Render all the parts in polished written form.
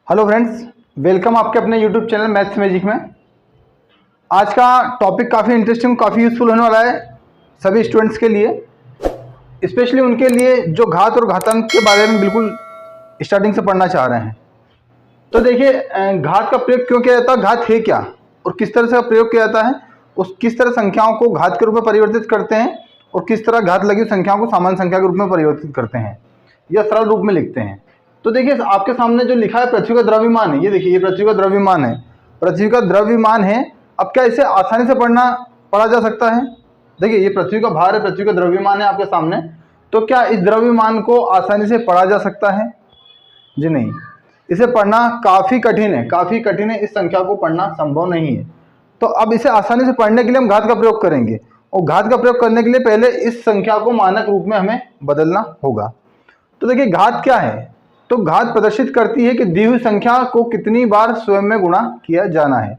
Hello friends, welcome आपके अपने YouTube channel maths magic में। आज का टॉपिक काफ़ी इंटरेस्टिंग, काफ़ी यूज़फुल होने वाला है सभी स्टूडेंट्स के लिए, स्पेशली उनके लिए जो घात और घातांक के बारे में बिल्कुल स्टार्टिंग से पढ़ना चाह रहे हैं। तो देखिए, घात का प्रयोग क्यों किया जाता है, घात है क्या और किस तरह से प्रयोग किया जाता है, उस किस तरह संख्याओं को घात के रूप में परिवर्तित करते हैं और किस तरह घात लगी संख्याओं को सामान्य संख्या के रूप में परिवर्तित करते हैं या सरल रूप में लिखते हैं। तो देखिए, आपके सामने जो लिखा है पृथ्वी का द्रव्यमान है, ये देखिए, ये पृथ्वी का द्रव्यमान है, पृथ्वी का द्रव्यमान है। अब क्या इसे आसानी से पढ़ा जा सकता है? देखिए, ये पृथ्वी का भार है, पृथ्वी का द्रव्यमान है आपके सामने। तो क्या इस द्रव्यमान को आसानी से पढ़ा जा सकता है? जी नहीं, इसे पढ़ना काफ़ी कठिन है, काफ़ी कठिन है। इस संख्या को पढ़ना संभव नहीं है। तो अब इसे आसानी से पढ़ने के लिए हम घात का प्रयोग करेंगे, और घात का प्रयोग करने के लिए पहले इस संख्या को मानक रूप में हमें बदलना होगा। तो देखिए, घात क्या है? तो घात प्रदर्शित करती है कि दी हुई संख्या को कितनी बार स्वयं में गुणा किया जाना है।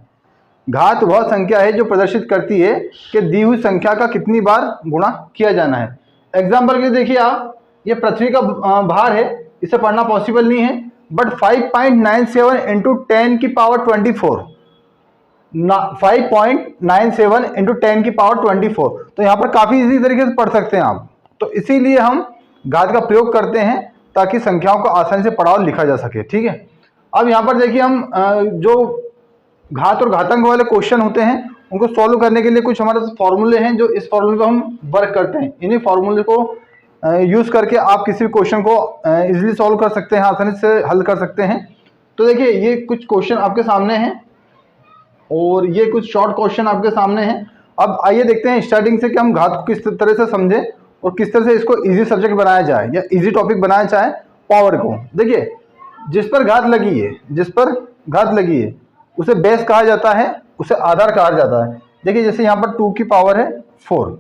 घात वह संख्या है जो प्रदर्शित करती है कि दी हुई संख्या का कितनी बार गुणा किया जाना है। एग्जाम्पल के लिए देखिए, आप ये पृथ्वी का भार है, इसे पढ़ना पॉसिबल नहीं है, बट 5.97 इंटू 10 की पावर 24, 5.97 इंटू 10 की पावर 24, तो यहाँ पर काफ़ी इजी तरीके से पढ़ सकते हैं आप। तो इसीलिए हम घात का प्रयोग करते हैं ताकि संख्याओं को आसानी से पढ़ा और लिखा जा सके। ठीक है, अब यहाँ पर देखिए, हम जो घात और घातांक वाले क्वेश्चन होते हैं उनको सॉल्व करने के लिए कुछ हमारे फॉर्मूले हैं, जो इस फॉर्मूले को हम वर्क करते हैं। इन्हीं फॉर्मूले को यूज़ करके आप किसी भी क्वेश्चन को इजीली सॉल्व कर सकते हैं, आसानी से हल कर सकते हैं। तो देखिए, ये कुछ क्वेश्चन आपके सामने हैं और ये कुछ शॉर्ट क्वेश्चन आपके सामने हैं। अब आइए देखते हैं स्टार्टिंग से कि हम घात को किस तरह से समझें और किस तरह से इसको इजी सब्जेक्ट बनाया जाए या इजी टॉपिक बनाया जाए पावर को। देखिए, जिस पर घात लगी है, जिस पर घात लगी है उसे बेस कहा जाता है, उसे आधार कहा जाता है। देखिए, जैसे यहाँ पर 2 की पावर है 4,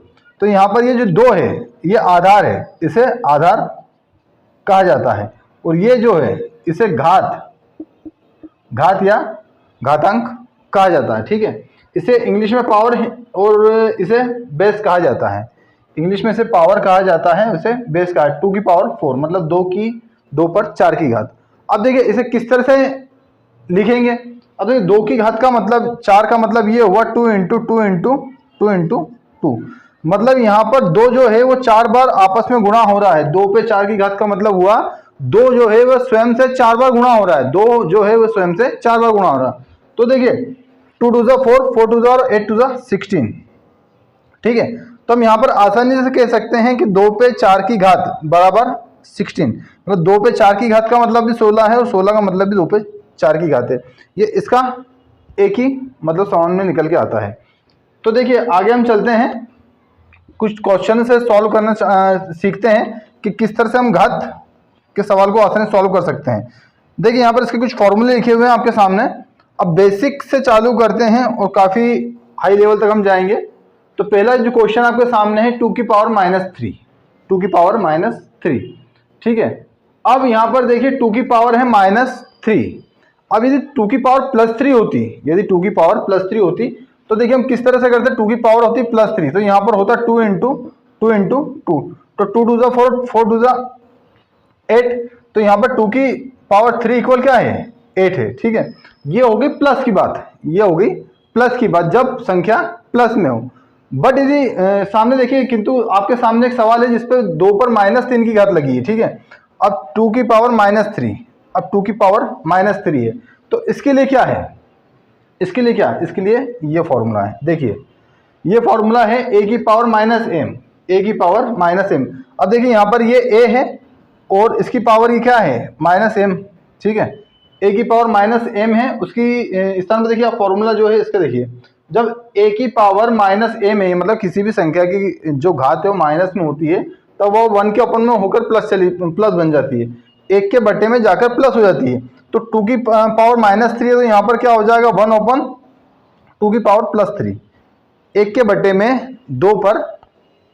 तो यहाँ पर ये जो 2 है ये आधार है, इसे आधार कहा जाता है। और ये जो है इसे घात या घातांक कहा जाता है। ठीक है, इसे इंग्लिश में पावर और इसे बेस कहा जाता है। इंग्लिश में इसे पावर कहा जाता है, उसे बेस कहा। 2 की पावर 4 मतलब 2 पर 4 की घात। अब देखिए, इसे किस तरह से लिखेंगे? अब देखिए, 2 की घात का मतलब 4 का मतलब ये हुआ 2 इंटू 2 इंटू 2 इंटू 2, मतलब यहाँ पर 2 जो है वो 4 बार आपस में गुणा हो रहा है। 2 पे 4 की घात का मतलब हुआ 2 जो है वह स्वयं से 4 बार गुणा हो रहा है। 2 जो है वह स्वयं से 4 बार गुणा हो रहा है। तो देखिए, 2 टू 4, 4 टू 8 टू 16। ठीक है, तो हम यहाँ पर आसानी से कह सकते हैं कि 2 पे 4 की घात बराबर 16, मतलब 2 पे 4 की घात का मतलब भी 16 है और 16 का मतलब भी 2 पे 4 की घात है। ये इसका एक ही मतलब समान में निकल के आता है। तो देखिए, आगे हम चलते हैं, कुछ क्वेश्चन से सॉल्व करना सीखते हैं कि किस तरह से हम घात के सवाल को आसानी से सॉल्व कर सकते हैं। देखिए, यहाँ पर इसके कुछ फॉर्मूले लिखे हुए हैं आपके सामने। अब बेसिक से चालू करते हैं और काफ़ी हाई लेवल तक हम जाएंगे। तो पहला जो क्वेश्चन आपके सामने है 2 की पावर -3, 2 की पावर -3। ठीक है, अब यहाँ पर देखिए 2 की पावर है -3। अब यदि 2 की पावर +3 होती, यदि 2 की पावर +3 होती, तो देखिए हम किस तरह से करते, 2 की पावर होती +3, तो यहाँ पर होता 2 इंटू 2 इंटू 2, तो 2 टू 4, 4 टू 8, तो यहाँ पर 2 की पावर 3 इक्वल क्या है, 8 है। ठीक है, ये होगी प्लस की बात, ये होगी प्लस की बात जब संख्या प्लस में हो। बट यदि सामने देखिए, किंतु आपके सामने एक सवाल है जिसपे 2 पर -3 की घात लगी है। ठीक है, अब 2 की पावर -3, अब 2 की पावर -3 है, तो इसके लिए क्या है, इसके लिए क्या, इसके लिए ये फॉर्मूला है। देखिए, ये फॉर्मूला है a की पावर -m, a की पावर -m। अब देखिए, यहाँ पर ये a है और इसकी पावर ये क्या है, -m। ठीक है, a की पावर -m है, उसकी स्थान पर देखिए आप फॉर्मूला जो है इसका देखिए, जब a की पावर -m है, मतलब किसी भी संख्या की जो घात है वो माइनस में होती है, तब वो 1 के अपन में होकर प्लस बन जाती है, 1 के बटे में जाकर प्लस हो जाती है। तो 2 की पावर -3 है, तो यहाँ पर क्या हो जाएगा, 1/2 की पावर +3, 1 के बटे में 2 पर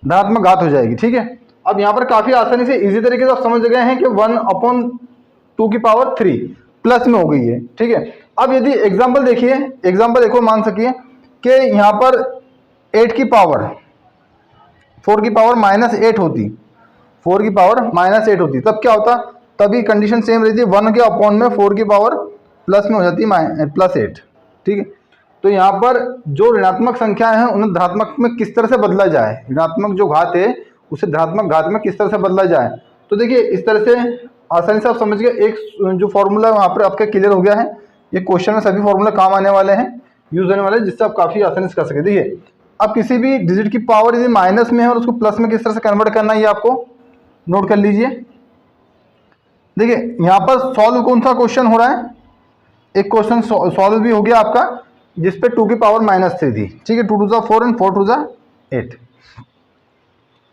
धनात्मक घात हो जाएगी। ठीक है, अब यहाँ पर काफ़ी आसानी से इजी तरीके से आप समझ गए हैं कि 1/2 की पावर 3 प्लस में हो गई है। ठीक है, अब यदि एग्जाम्पल देखिए, एग्जाम्पल देखो, मान सकिए कि यहाँ पर 8 की पावर 4 की पावर -8 होती, 4 की पावर -8 होती, तब क्या होता, तभी कंडीशन सेम रहती है, 1 के अपॉन में 4 की पावर प्लस में हो जाती है +8, ठीक है। तो यहाँ पर जो ऋणात्मक संख्याएं हैं उन्हें धनात्मक में किस तरह से बदला जाए, ऋणात्मक जो घात है उसे धनात्मक घात में किस तरह से बदला जाए। तो देखिए इस तरह से आसानी से आप समझ गए, एक जो फॉर्मूला वहाँ पर आपका क्लियर हो गया है। ये क्वेश्चन में सभी फॉर्मूला काम आने वाले हैं, यूज होने वाले हैं, जिससे आप काफ़ी आसानी से कर सके। देखिए अब किसी भी डिजिट की पावर यदि माइनस में है और उसको प्लस में किस तरह से कन्वर्ट करना है, ये आपको नोट कर लीजिए। देखिए यहाँ पर सॉल्व कौन सा क्वेश्चन हो रहा है, एक क्वेश्चन सॉल्व भी हो गया आपका जिसपे 2 की पावर -3 थी, ठीक है। 2 2 4 एंड 4 2 8।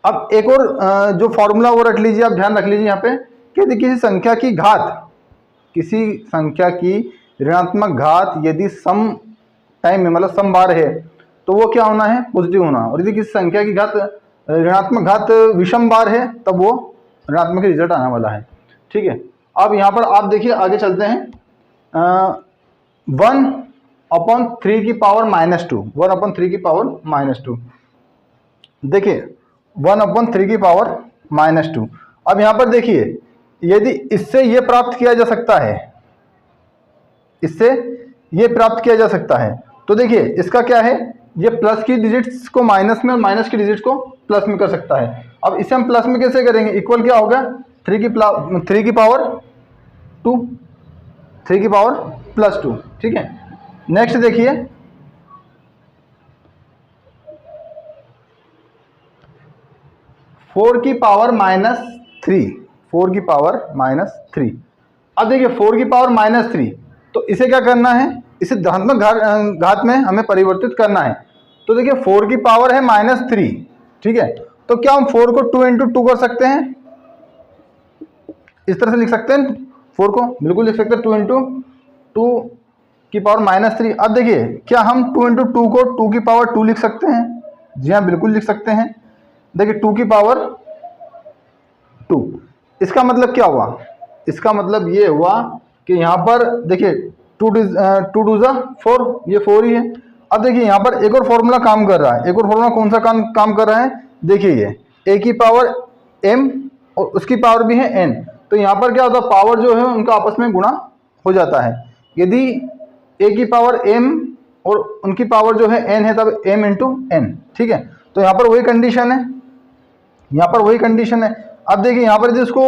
अब एक और जो फॉर्मूला वो रख लीजिए, आप ध्यान रख लीजिए यहाँ पे कि यदि किसी संख्या की घात, किसी संख्या की ऋणात्मक घात यदि सम टाइम में मतलब सम बार है तो वो क्या होना है, पॉजिटिव होना। और यदि किसी संख्या की घात ऋणात्मक घात विषम बार है तब वो ऋणात्मक रिजल्ट आने वाला है, ठीक है। अब यहाँ पर आप देखिए आगे चलते हैं। 1/3 की पावर -2, 1/3 की पावर -2। देखिए 1/3 की पावर -2। अब यहाँ पर देखिए यदि इससे ये प्राप्त किया जा सकता है, इससे ये प्राप्त किया जा सकता है, तो देखिए इसका क्या है, ये प्लस की डिजिट्स को माइनस में और माइनस की डिजिट को प्लस में कर सकता है। अब इसे हम प्लस में कैसे करेंगे, इक्वल क्या होगा 3 की पावर 2, 3 की पावर +2, ठीक है। नेक्स्ट देखिए 4 की पावर -3, 4 की पावर -3। अब देखिए 4 की पावर -3, तो इसे क्या करना है, इसे धनात्मक घात में हमें परिवर्तित करना है। तो देखिए 4 की पावर है -3, ठीक है। तो क्या हम 4 को 2 × 2 कर सकते हैं, इस तरह से लिख सकते हैं 4 को, बिल्कुल लिख सकते हैं 2 × 2 की पावर -3। अब देखिए क्या हम 2 × 2 को 2 की पावर 2 लिख सकते हैं, जी हाँ बिल्कुल लिख सकते हैं। देखिए 2 की पावर 2, इसका मतलब क्या हुआ, इसका मतलब ये हुआ कि यहाँ पर देखिए 2 2 4, ये 4 ही है। अब देखिए यहाँ पर एक और फॉर्मूला काम कर रहा है, एक और फॉर्मूला कौन सा काम कर रहा है, देखिए ये a की पावर m और उसकी पावर भी है n। तो यहाँ पर क्या होता है, पावर जो है उनका आपस में गुणा हो जाता है। यदि a की पावर m और उनकी पावर जो है n है तब m × n, ठीक है। तो यहाँ पर वही कंडीशन है, यहाँ पर वही कंडीशन है। अब देखिए यहाँ पर यदि इसको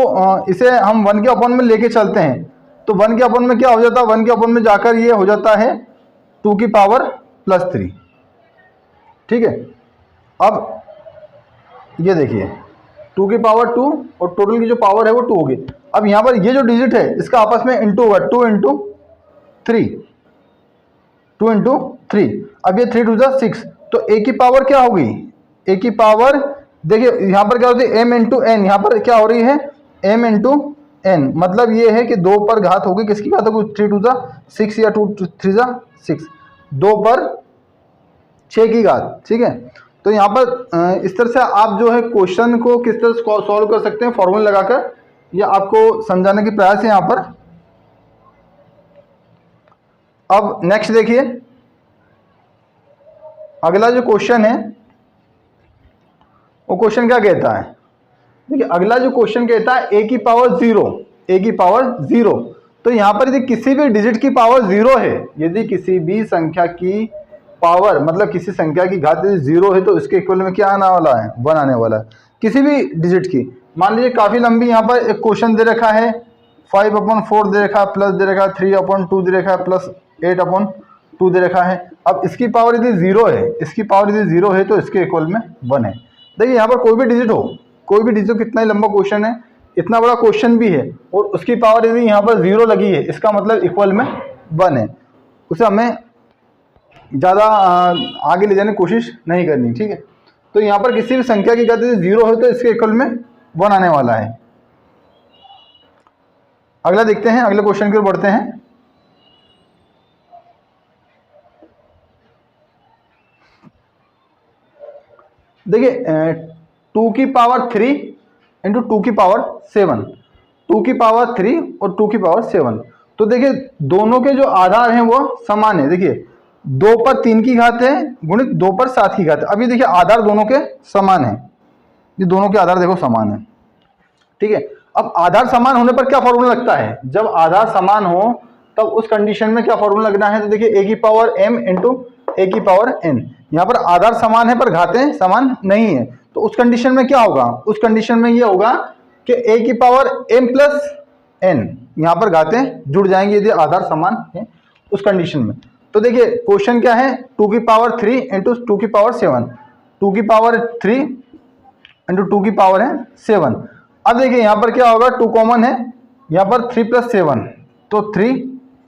इसे हम 1 के अपॉन में लेके चलते हैं तो 1 के अपॉन में क्या हो जाता है, 1 के अपॉन में जाकर ये हो जाता है 2 की पावर +3, ठीक है। अब ये देखिए 2 की पावर 2 और टोटल की जो पावर है वो 2 होगी। अब यहाँ पर ये जो डिजिट है इसका आपस में इंटू होगा, 2 × 3, 2 × 3। अब ये 3 2 6, तो a की पावर क्या होगी, a की पावर देखिए यहाँ पर क्या होती है m × n, यहाँ पर क्या हो रही है m × n, मतलब ये है कि 2 पर घात होगी, किसकी घात होगी, 3 2 6 या 2 3 6, 2 पर 6 की घात, ठीक है। तो यहाँ पर इस तरह से आप जो है क्वेश्चन को किस तरह से सॉल्व कर सकते हैं फॉर्मूला लगाकर, या आपको समझाने की प्रयास है यहाँ पर। अब नेक्स्ट देखिए अगला जो क्वेश्चन है वो क्वेश्चन क्या कहता है, देखिए अगला जो क्वेश्चन कहता है a की पावर 0, a की पावर 0। तो यहाँ पर यदि किसी भी डिजिट की पावर 0 है, यदि किसी भी संख्या की पावर मतलब किसी संख्या की घात यदि 0 है तो इसके इक्वल में क्या आने वाला है, 1 आने वाला है, किसी भी डिजिट की। मान लीजिए काफ़ी लंबी यहाँ पर एक क्वेश्चन दे रखा है, 5/4 दे रखा है, प्लस दे रखा है 3/2 दे रखा है, प्लस 8/2 दे रखा है। अब इसकी पावर यदि 0 है, इसकी पावर यदि 0 है तो इसके इक्वल में 1 है। देखिए यहाँ पर कोई भी डिजिट हो, कोई भी डिजिट, कितना ही लंबा क्वेश्चन है, इतना बड़ा क्वेश्चन भी है और उसकी पावर यदि यहाँ पर 0 लगी है, इसका मतलब इक्वल में 1 है। उसे हमें ज़्यादा आगे ले जाने की कोशिश नहीं करनी, ठीक है। तो यहाँ पर किसी भी संख्या की घात यदि 0 है तो इसके इक्वल में 1 आने वाला है। अगला देखते हैं, अगले क्वेश्चन की ओर बढ़ते हैं। देखिए 2 की पावर 3 × 2 की पावर 7, 2 की पावर 3 और 2 की पावर 7। तो देखिए दोनों के जो आधार हैं वो समान है। देखिए 2 पर 3 की घात है गुणित 2 पर 7 की घात है। अभी देखिए आधार दोनों के समान है, ये दोनों के आधार देखो समान है, ठीक है। अब आधार समान होने पर क्या फॉर्मूला लगता है, जब आधार समान हो तब उस कंडीशन में क्या फॉर्मूला लगना है, तो देखिए a की पावर m इंटू a की पावर n। यहाँ पर आधार समान है पर घातें समान नहीं है, तो उस कंडीशन में क्या होगा, उस कंडीशन में ये होगा कि a की पावर m प्लस n, यहाँ पर घातें जुड़ जाएंगी यदि आधार समान है उस कंडीशन में। तो देखिए क्वेश्चन क्या है, 2 की पावर 3 इंटू 2 की पावर 7, 2 की पावर 3 इंटू 2 की पावर है 7। अब देखिए यहाँ पर क्या होगा, 2 कॉमन है, यहाँ पर 3 प्लस 7, तो 3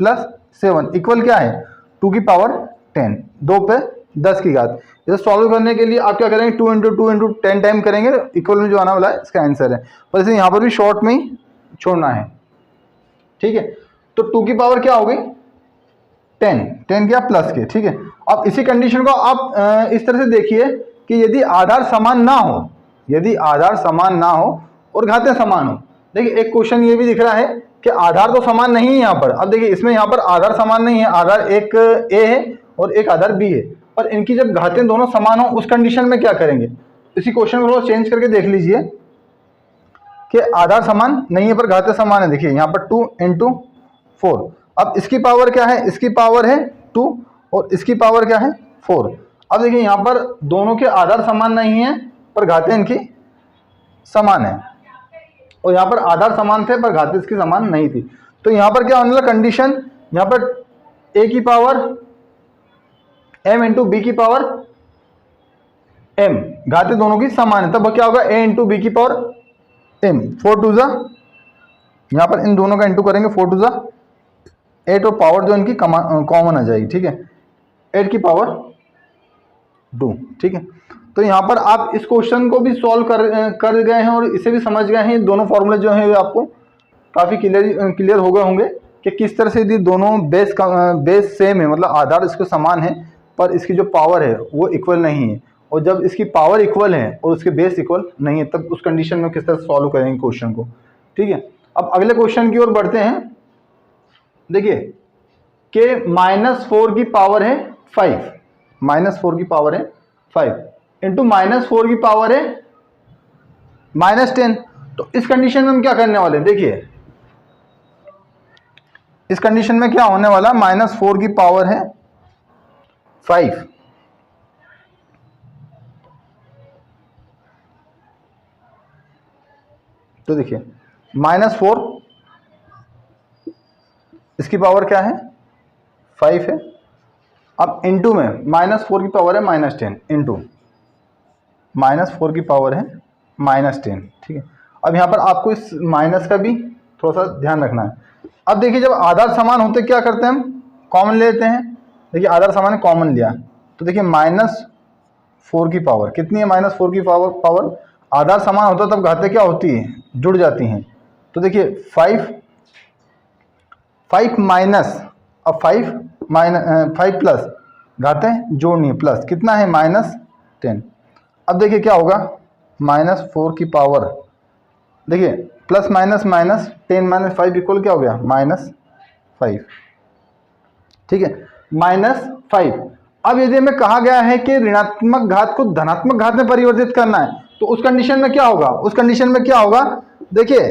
प्लस 7 इक्वल क्या है 2 की पावर 10, 2 पे 10 की घात। इसे सॉल्व करने के लिए आप क्या करेंगे, 2 इंटू 2 इंटू 10 टाइम करेंगे, इक्वल में जो आना वाला है इसका आंसर है। पर इसे यहाँ पर भी शॉर्ट में ही छोड़ना है, ठीक है। तो 2 की पावर क्या होगी 10, 10 क्या प्लस के, ठीक है। अब इसी कंडीशन को आप इस तरह से देखिए कि यदि आधार समान ना हो, यदि आधार समान ना हो और घातें समान हो। देखिए एक क्वेश्चन ये भी दिख रहा है कि आधार तो समान नहीं है यहाँ पर। अब देखिए इसमें यहाँ पर आधार समान नहीं है, आधार एक a है और एक आधार b है, पर इनकी जब घातें दोनों समान हो उस कंडीशन में क्या करेंगे, इसी क्वेश्चन को थोड़ा चेंज करके देख लीजिए कि आधार समान नहीं है पर घातें समान है। देखिए यहाँ पर 2 इंटू 4, अब इसकी पावर क्या है, इसकी पावर है 2 और इसकी पावर क्या है 4। अब देखिए यहाँ पर दोनों के आधार समान नहीं है पर घातें इनकी समान है, और यहाँ पर आधार समान थे पर घातें इसकी समान नहीं थी। तो यहाँ पर क्या होने वाला कंडीशन, यहाँ पर a की पावर m इंटू बी की पावर m, घातें दोनों की समान है, तब क्या होगा a इंटू बी की पावर m, 4 टू जा, यहाँ पर इन दोनों का इंटू करेंगे 4 टू जा 8 और पावर जो इनकी कॉमन आ जाएगी, ठीक है, 8 की पावर 2, ठीक है। तो यहाँ पर आप इस क्वेश्चन को भी सॉल्व कर गए हैं और इसे भी समझ गए हैं। दोनों फॉर्मूले जो हैं आपको काफ़ी क्लियर हो गए होंगे कि किस तरह से यदि दोनों बेस सेम है, मतलब आधार इसके समान है पर इसकी जो पावर है वो इक्वल नहीं है, और जब इसकी पावर इक्वल है और उसके बेस इक्वल नहीं है तब उस कंडीशन में किस तरह से सॉल्व करेंगे क्वेश्चन को, ठीक है। अब अगले क्वेश्चन की ओर बढ़ते हैं। देखिए कि -4 की पावर है 5, -4 की पावर है 5 इंटू -4 की पावर है -10। तो इस कंडीशन में हम क्या करने वाले हैं, देखिए इस कंडीशन में क्या होने वाला, -4 की पावर है 5, तो देखिए -4 इसकी पावर क्या है 5 है, अब इंटू में -4 की पावर है -10 इंटू -4 की पावर है -10, ठीक है। अब यहाँ पर आपको इस माइनस का भी थोड़ा सा ध्यान रखना है। अब देखिए जब आधार समान होते क्या करते हैं, हम कॉमन ले लेते हैं। देखिए आधार समान है, कॉमन लिया, तो देखिए -4 की पावर कितनी है, -4 की पावर आधार समान होता तब घातें क्या होती है, जुड़ जाती हैं। तो देखिए 5 माइनस, अब 5 प्लस, घातें जोड़नी है, प्लस कितना है -10। अब देखिए क्या होगा, -4 की पावर, देखिए प्लस माइनस माइनस 10 - 5 इक्वल क्या हो गया -5, ठीक है, -5। अब यदि हमें कहा गया है कि ऋणात्मक घात को धनात्मक घात में परिवर्तित करना है, तो उस कंडीशन में क्या होगा, उस कंडीशन में क्या होगा, देखिए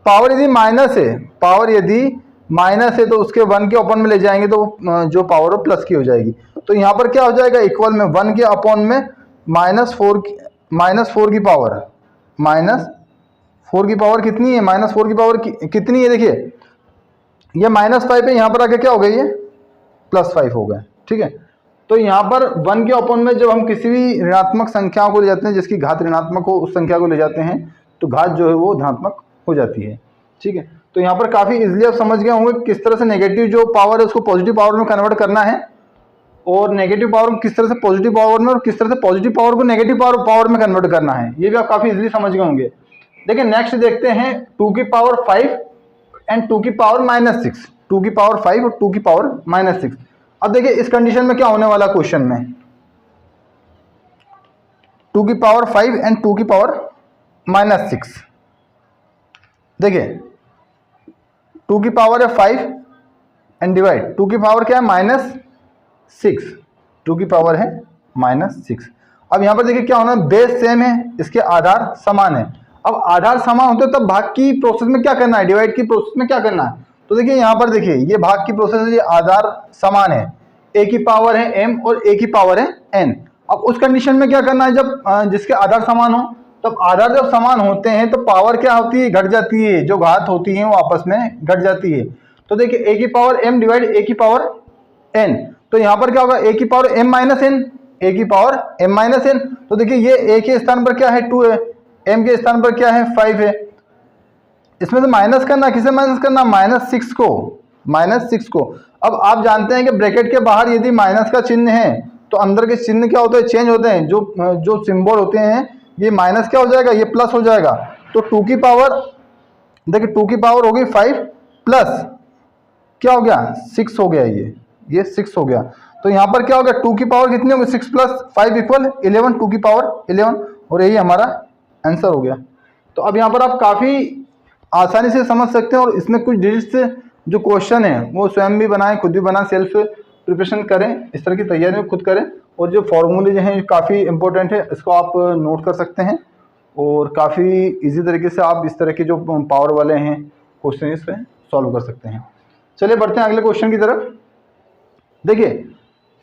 पावर यदि माइनस है, पावर यदि माइनस है तो उसके 1 के अपॉन में ले जाएंगे तो जो पावर हो प्लस की हो जाएगी। तो यहाँ पर क्या हो जाएगा, इक्वल में 1 के अपॉन में -4 की पावर, -4 की पावर कितनी है, -4 की पावर कितनी है, देखिए ये -5 है, यहाँ पर आके क्या हो गया, ये +5 हो गया, ठीक है। तो यहाँ पर 1 के अपॉन में जब हम किसी भी ऋणात्मक संख्या को ले जाते हैं जिसकी घात ऋणात्मक हो, उस संख्या को ले जाते हैं तो घात जो है वो धनात्मक हो जाती है, ठीक है। तो यहाँ पर काफ़ी इजीली आप समझ गए होंगे किस तरह से नेगेटिव जो पावर है उसको पॉजिटिव पावर में कन्वर्ट करना है, और नेगेटिव पावर को किस तरह से पॉजिटिव पावर में, और किस तरह से पॉजिटिव पावर को नेगेटिव पावर में कन्वर्ट करना है, ये भी आप काफ़ी इजीली समझ गए होंगे। देखिए नेक्स्ट देखते हैं 2 की पावर 5 एंड 2 की पावर -6, 2 की पावर 5 और 2 की पावर -6। अब देखिए इस कंडीशन में क्या होने वाला क्वेश्चन में, 2 की पावर 5 एंड 2 की पावर -6। देखिए 2 की पावर है 5 एंड डिवाइड 2 की पावर क्या है -6, 2 की पावर है -6। अब यहाँ पर देखिए क्या होना, बेस सेम है, इसके आधार समान है। अब आधार समान होते तब भाग की प्रोसेस में क्या करना है, डिवाइड की प्रोसेस में क्या करना है, तो देखिए यहाँ पर देखिए ये भाग की प्रोसेस है, ये आधार समान है, a की पावर है m और a की पावर है n। अब उस कंडीशन में क्या करना है, जब जिसके आधार समान हो, तब आधार जब समान होते हैं तो पावर क्या होती है, घट जाती है, जो घात होती है वो आपस में घट जाती है। तो देखिए a की पावर m डिवाइड a की पावर n, तो यहाँ पर क्या होगा, a की power m minus n, a की पावर m माइनस n। तो देखिए ये a के स्थान पर क्या है 2 है, m के स्थान पर क्या है 5 है। इसमें से माइनस करना, किसे माइनस करना, -6 को, -6 को। अब आप जानते हैं कि ब्रैकेट के बाहर यदि माइनस का चिन्ह है तो अंदर के चिन्ह क्या होते हैं, चेंज होते हैं, जो सिंबल होते हैं ये माइनस क्या हो जाएगा, ये प्लस हो जाएगा। तो 2 की पावर, देखिए 2 की पावर हो गई 5 प्लस क्या हो गया 6 हो गया, ये 6 हो गया। तो यहाँ पर क्या हो गया, 2 की पावर कितनी होगी, 6 प्लस 5 इक्वल 11, 2 की पावर 11, और यही हमारा आंसर हो गया। तो अब यहाँ पर आप काफ़ी आसानी से समझ सकते हैं, और इसमें कुछ डिजिट्स जो क्वेश्चन है वो स्वयं भी बनाएं, खुद भी बनाएं, सेल्फ प्रिपरेशन करें, इस तरह की तैयारी खुद करें। और जो फॉर्मूले जो हैं काफ़ी इंपॉर्टेंट है, इसको आप नोट कर सकते हैं, और काफ़ी इजी तरीके से आप इस तरह के जो पावर वाले हैं क्वेश्चन इस पर सॉल्व कर सकते हैं। चलिए बढ़ते हैं अगले क्वेश्चन की तरफ। देखिए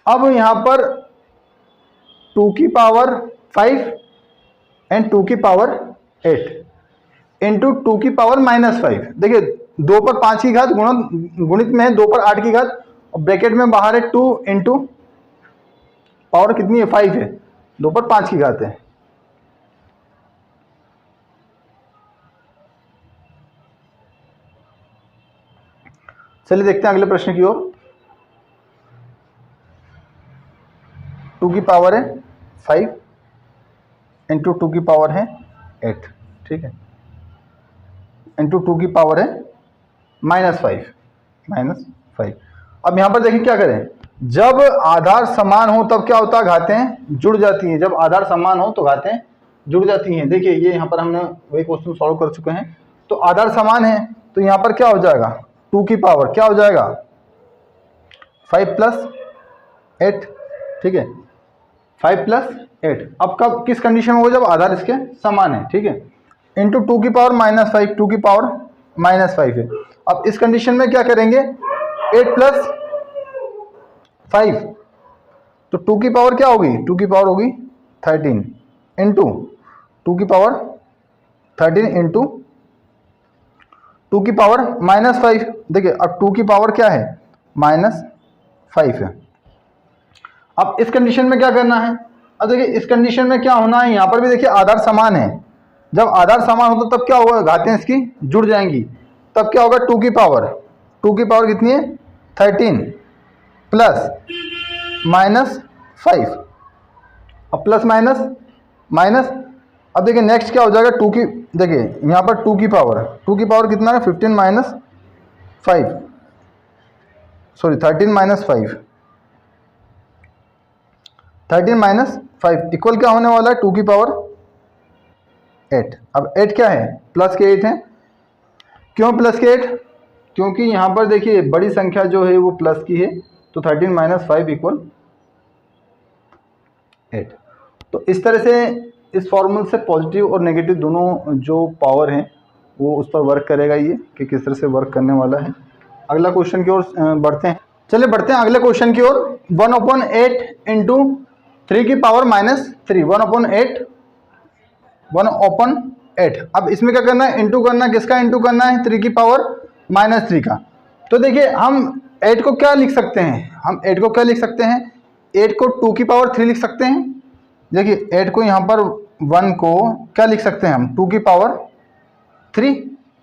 अब यहाँ पर 2 की पावर 5 एंड 2 की पावर 8 इंटू 2 की पावर -5। देखिए 2 पर 5 की घात गुणित में है 2 पर 8 की घात, और ब्रैकेट में बाहर है 2 इंटू पावर कितनी है 5 है, 2 पर 5 की घात है। चलिए देखते हैं अगले प्रश्न की ओर। 2 की पावर है 5 इंटू 2 की पावर है 8, ठीक है, इंटू 2 की पावर है -5। अब यहाँ पर देखिए क्या करें, जब आधार समान हो तब क्या होता है, घातें जुड़ जाती हैं। जब आधार समान हो तो घातें जुड़ जाती हैं। देखिए ये यहाँ पर हमने वही क्वेश्चन सॉल्व कर चुके हैं। तो आधार समान है तो यहाँ पर क्या हो जाएगा, 2 की पावर क्या हो जाएगा 5 प्लस 8, ठीक है, 5 प्लस 8। अब कब किस कंडीशन में होगा, जब आधार इसके समान है, ठीक है, इंटू 2 की पावर -5, 2 की पावर -5 है। अब इस कंडीशन में क्या करेंगे, 8 प्लस 5, तो 2 की पावर क्या होगी, 2 की पावर होगी 13 इंटू 2 की पावर 13 इंटू 2 की पावर -5। देखिए अब 2 की पावर क्या है -5 है। अब इस कंडीशन में क्या करना है, अब देखिए इस कंडीशन में क्या होना है, यहाँ पर भी देखिए आधार समान है। जब आधार समान होता तब क्या होगा, घातें इसकी जुड़ जाएंगी, तब क्या होगा 2 की पावर कितनी है 13 प्लस -5, अब प्लस माइनस। अब देखिए नेक्स्ट क्या हो जाएगा, 2 की, देखिए यहाँ पर 2 की पावर कितना है 15 minus 5, sorry 13 minus 5, 13 minus 5 equal क्या होने वाला है 2 की पावर 8। अब 8 क्या है, प्लस के 8 है। क्यों प्लस के 8, क्योंकि यहाँ पर देखिए बड़ी संख्या जो है वो प्लस की है, तो 13 माइनस 5 इक्वल 8। तो इस तरह से इस फॉर्मूले से पॉजिटिव और नेगेटिव दोनों जो पावर हैं वो उस पर वर्क करेगा, ये कि किस तरह से वर्क करने वाला है। अगला क्वेश्चन की ओर बढ़ते हैं। चलिए बढ़ते हैं अगले क्वेश्चन की ओर। 1/8 इंटू 3 की पावर -3, 1/8। अब इसमें क्या करना है, इंटू करना है, किसका इंटू करना है 3 की पावर -3 का। तो देखिए हम 8 को क्या लिख सकते हैं, 8 को 2 की पावर 3 लिख सकते हैं। देखिए 8 को यहाँ पर 1 को क्या लिख सकते हैं हम, 2 की पावर 3,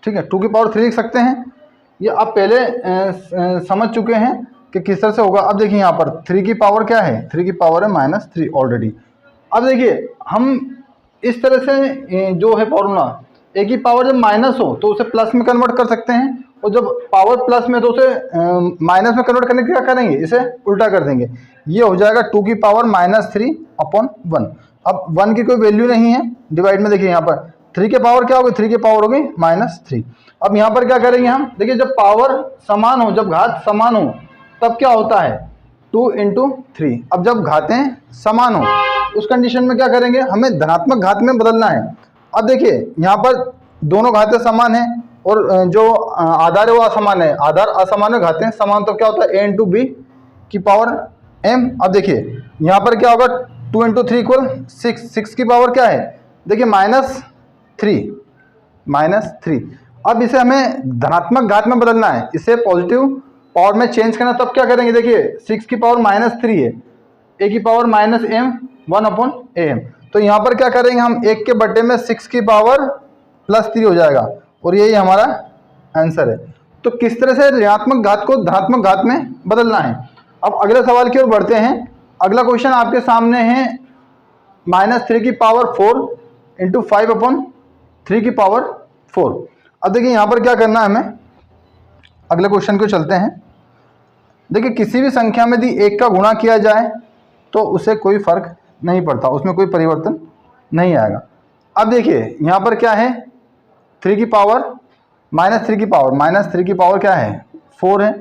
ठीक है, 2 की पावर 3 लिख सकते हैं। ये आप पहले समझ चुके हैं कि किस तरह से होगा। अब देखिए यहाँ पर 3 की पावर क्या है, 3 की पावर है -3 ऑलरेडी। अब देखिए हम इस तरह से जो है फॉर्मूला, a की पावर जब माइनस हो तो उसे प्लस में कन्वर्ट कर सकते हैं, और जब पावर प्लस में तो उसे माइनस में कन्वर्ट करने के क्या करेंगे, इसे उल्टा कर देंगे। ये हो जाएगा 2 की पावर -3/1। अब 1 की कोई वैल्यू नहीं है, डिवाइड में देखिए यहाँ पर 3 के पावर क्या होगी, 3 की पावर होगी -3। अब यहाँ पर क्या करेंगे हम, देखिए जब पावर समान हो, जब घात समान हो तब क्या होता है 2 इंटू 3। अब जब घातें समान हो उस कंडीशन में क्या करेंगे, हमें धनात्मक घात में बदलना है। अब देखिए यहाँ पर दोनों घातें समान हैं, और जो आधार है वो असमान है, आधार असमान में घातें समान, तो क्या होता है a इंटू बी की पावर m। अब देखिए यहाँ पर क्या होगा, 2 इंटू 3 इक्वल 6, 6 की पावर क्या है, देखिए -3। अब इसे हमें धनात्मक घात में बदलना है, इसे पॉजिटिव पावर में चेंज करना, तब क्या करेंगे, देखिए 6 की पावर -3 है, a की पावर -m 1/am, तो यहाँ पर क्या करेंगे हम 1 के बटे में 6 की पावर +3 हो जाएगा, और यही हमारा आंसर है। तो किस तरह से ऋणात्मक घात को धनात्मक घात में बदलना है। अब अगले सवाल की ओर बढ़ते हैं। अगला क्वेश्चन आपके सामने है -3 की पावर 4 इंटू 5/3 की पावर 4। अब देखिए यहाँ पर क्या करना है हमें, अगले क्वेश्चन को चलते हैं। देखिए किसी भी संख्या में यदि 1 का गुणा किया जाए तो उसे कोई फर्क नहीं पड़ता, उसमें कोई परिवर्तन नहीं आएगा। अब देखिए यहाँ पर क्या है, 3 की पावर -3 की पावर क्या है, 4 है।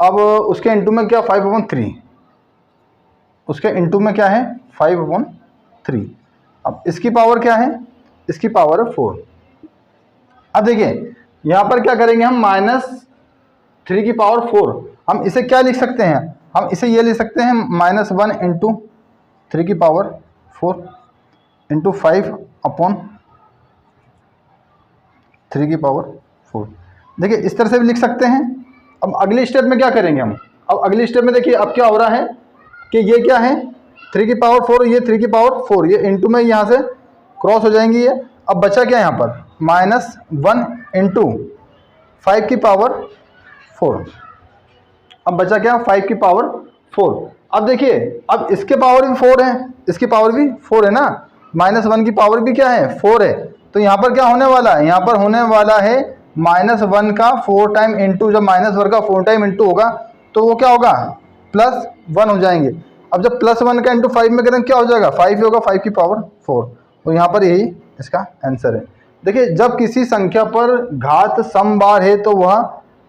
अब उसके इंटू में क्या 5/3, उसके इंटू में क्या है 5/3। अब इसकी पावर क्या है, इसकी पावर है 4। अब देखिए यहाँ पर क्या करेंगे हम, -3 की पावर 4, हम इसे क्या लिख सकते हैं, हम इसे ये लिख सकते हैं -1 इंटू 3 की पावर 4 इंटू 5/3 की पावर 4। देखिए इस तरह से भी लिख सकते हैं। अब अगली स्टेप में क्या करेंगे हम, अब अगली स्टेप में देखिए अब क्या हो रहा है कि ये क्या है 3 की पावर 4, ये 3 की पावर 4, ये इंटू में यहाँ से क्रॉस हो जाएंगी ये। अब बचा क्या यहाँ पर, -1 इंटू 5 की पावर 4। अब बचा क्या 5 की पावर 4। अब देखिए अब इसके पावर भी 4 है, इसकी पावर भी 4 है ना, -1 की पावर भी क्या है 4 है, तो यहाँ पर क्या होने वाला है, यहाँ पर होने वाला है -1 का 4 टाइम इंटू, जब -1 का 4 टाइम इंटू होगा तो वो क्या होगा +1 हो जाएंगे। अब जब +1 का इंटू 5 में करें क्या हो जाएगा, 5 ही होगा, 5 की पावर 4, और यहाँ पर यही इसका आंसर है। देखिए जब किसी संख्या पर घात सम बार है तो वह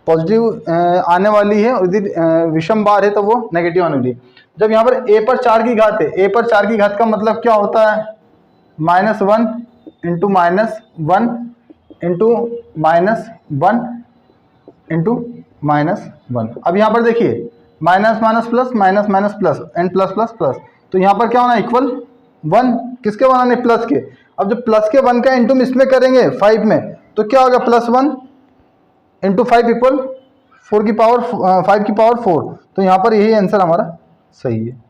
पॉजिटिव आने वाली है, और यदि विषम बार है तो वो नेगेटिव आने वाली है। जब यहाँ पर a पर 4 की घात है, a पर 4 की घात का मतलब क्या होता है, -1 इंटू -1 इंटू -1 इंटू -1। अब यहाँ पर देखिए minus minus plus minus minus plus and plus plus plus, तो यहाँ पर क्या होना इक्वल 1, किसके बनाने प्लस के। अब जब प्लस के 1 का इंटू इसमें करेंगे 5 में तो क्या होगा +1 इंटू 5 इक्वल 4 की पावर 5 की पावर 4, तो यहाँ पर यही आंसर हमारा सही है।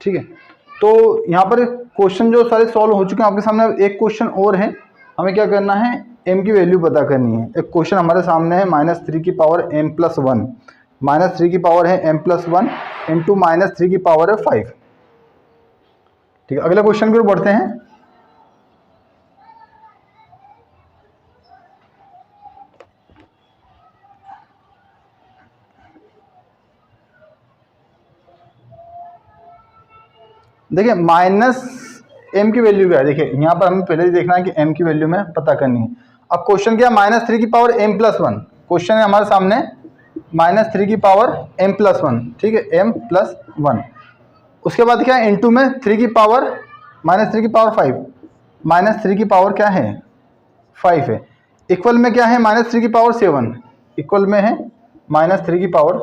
ठीक है, तो यहाँ पर क्वेश्चन जो सारे सॉल्व हो चुके हैं आपके सामने। एक क्वेश्चन और है, हमें क्या करना है, m की वैल्यू पता करनी है। एक क्वेश्चन हमारे सामने है -3 की पावर m+1, -3 की पावर है m+1 इंटू -3 की पावर है 5। ठीक है, अगले क्वेश्चन की ओर बढ़ते हैं। देखिए -m की वैल्यू क्या है, देखिए यहाँ पर हमें पहले ही देखना है कि m की वैल्यू में पता करनी है। अब क्वेश्चन क्या है, -3 की पावर m+1, क्वेश्चन है हमारे सामने -3 की पावर m+1, ठीक है m+1। उसके बाद क्या है, इंटू में 3 की पावर -3 की पावर 5, -3 की पावर क्या है 5 है, इक्वल में क्या है -3 की पावर 7, इक्वल में है -3 की पावर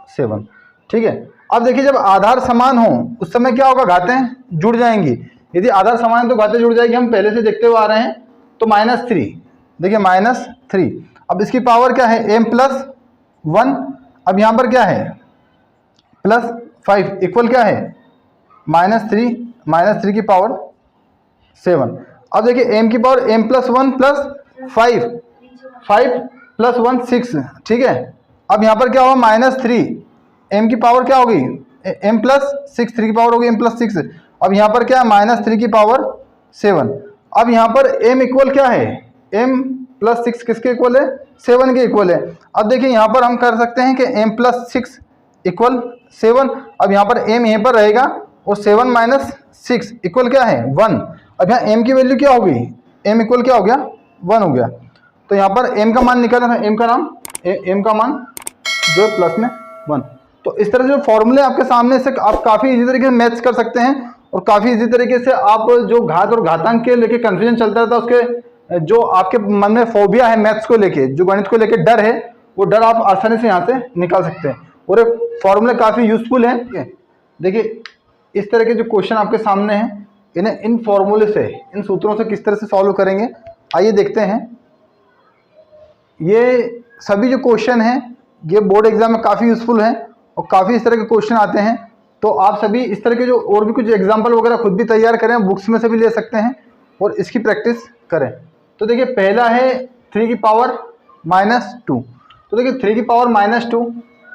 7। ठीक है, अब देखिए जब आधार समान हो उस समय क्या होगा, घातें जुड़ जाएंगी। यदि आधार समान है तो घातें जुड़ जाएगी, हम पहले से देखते हुए आ रहे हैं। तो -3, देखिए -3, अब इसकी पावर क्या है m+1, अब यहाँ पर क्या है +5 इक्वल क्या है -3 की पावर 7। अब देखिए m की पावर m+1 + 5, 5 + 1 6, ठीक है। अब यहाँ पर क्या होगा -3, m की पावर क्या होगी m+6, 3 की पावर होगी m+6। अब यहाँ पर क्या है -3 की पावर 7। अब यहाँ पर m इक्वल क्या है, m+6 किसके इक्वल है 7 के इक्वल है। अब देखिए यहाँ पर हम कर सकते हैं कि m+6 इक्वल 7। अब यहाँ पर m यहीं पर रहेगा और 7 - 6 इक्वल क्या है 1। अब यहाँ m की वैल्यू क्या होगी, m इक्वल क्या हो गया 1 हो गया। तो यहाँ पर m का मान निकालना है, m का मान जो प्लस में 1। तो इस तरह जो फॉर्मूले आपके सामने से आप काफ़ी इजी तरीके से मैच कर सकते हैं, और काफ़ी इजी तरीके से आप जो घात और घातांक के लेके कन्फ्यूजन चलता रहता है उसके जो आपके मन में फोबिया है मैथ्स को लेके, जो गणित को लेके डर है, वो डर आप आसानी से यहाँ से निकाल सकते हैं। और ये फॉर्मूले काफ़ी यूजफुल हैं। ठीक है, देखिए इस तरह के जो क्वेश्चन आपके सामने हैं, इन्हें इन फॉर्मूले से, इन सूत्रों से किस तरह से सॉल्व करेंगे, आइए देखते हैं। ये सभी जो क्वेश्चन हैं ये बोर्ड एग्जाम में काफ़ी यूजफुल हैं और काफ़ी इस तरह के क्वेश्चन आते हैं। तो आप सभी इस तरह के जो और भी कुछ एग्जाम्पल वगैरह खुद भी तैयार करें, बुक्स में से भी ले सकते हैं और इसकी प्रैक्टिस करें। तो देखिए पहला है 3 की पावर -2। तो देखिए 3 की पावर -2,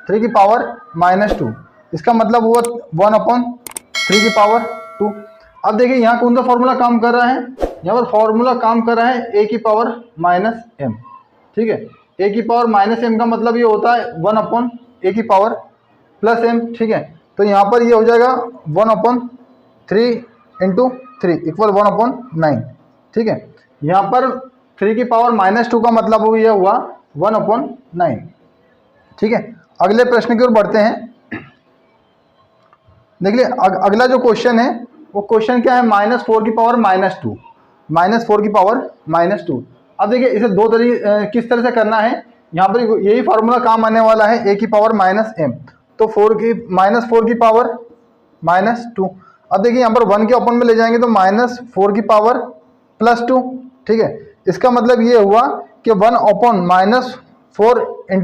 3 की पावर -2, इसका मतलब हुआ 1/3 की पावर 2। अब देखिए यहाँ कौन सा फॉर्मूला काम कर रहा है, यहाँ पर फॉर्मूला काम कर रहा है a की पावर -m। ठीक है, a की पावर -m का मतलब ये होता है 1/a की पावर +m। ठीक है, तो यहाँ पर ये हो जाएगा 1/3 × 3 = 1/9। ठीक है, यहाँ पर 3 की पावर -2 का मतलब ये हुआ 1/9। ठीक है, अगले प्रश्न की ओर बढ़ते हैं। देखिए अगला जो क्वेश्चन है वो क्वेश्चन क्या है, -4 की पावर -2, -4 की पावर -2। अब देखिए इसे दो तरीके किस तरह से करना है, यहाँ पर यही फार्मूला काम आने वाला है, a की पावर -m। तो -4 की पावर -2। अब देखिए यहाँ पर 1 के ओपन में ले जाएंगे तो -4 की पावर +2। ठीक है, इसका मतलब ये हुआ कि 1/-4 ×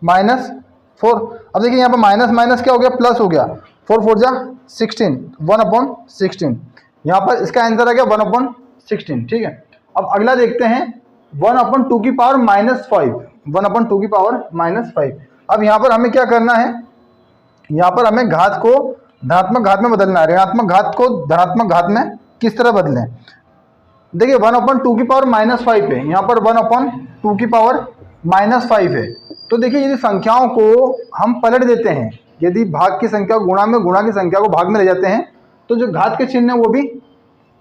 -4। अब देखिए यहाँ पर माइनस माइनस क्या हो गया, प्लस हो गया, 4 4 जा 16, 1/16। यहाँ पर इसका आंसर आ गया 1/16। ठीक है, अब अगला देखते हैं 1/2 की पावर -5, 1/2 की पावर -5। अब यहाँ पर हमें क्या करना है, यहाँ पर हमें घात को धनात्मक घात में बदलना है, ऋणात्मक घात को धनात्मक घात में किस तरह बदलें। देखिए 1/2 की पावर -5 है, यहाँ पर 1/2 की पावर -5 है। तो देखिए यदि संख्याओं को हम पलट देते हैं, यदि भाग की संख्या को गुणा में, गुणा की संख्या को भाग में ले जाते हैं, तो जो घात के चिन्ह है वो भी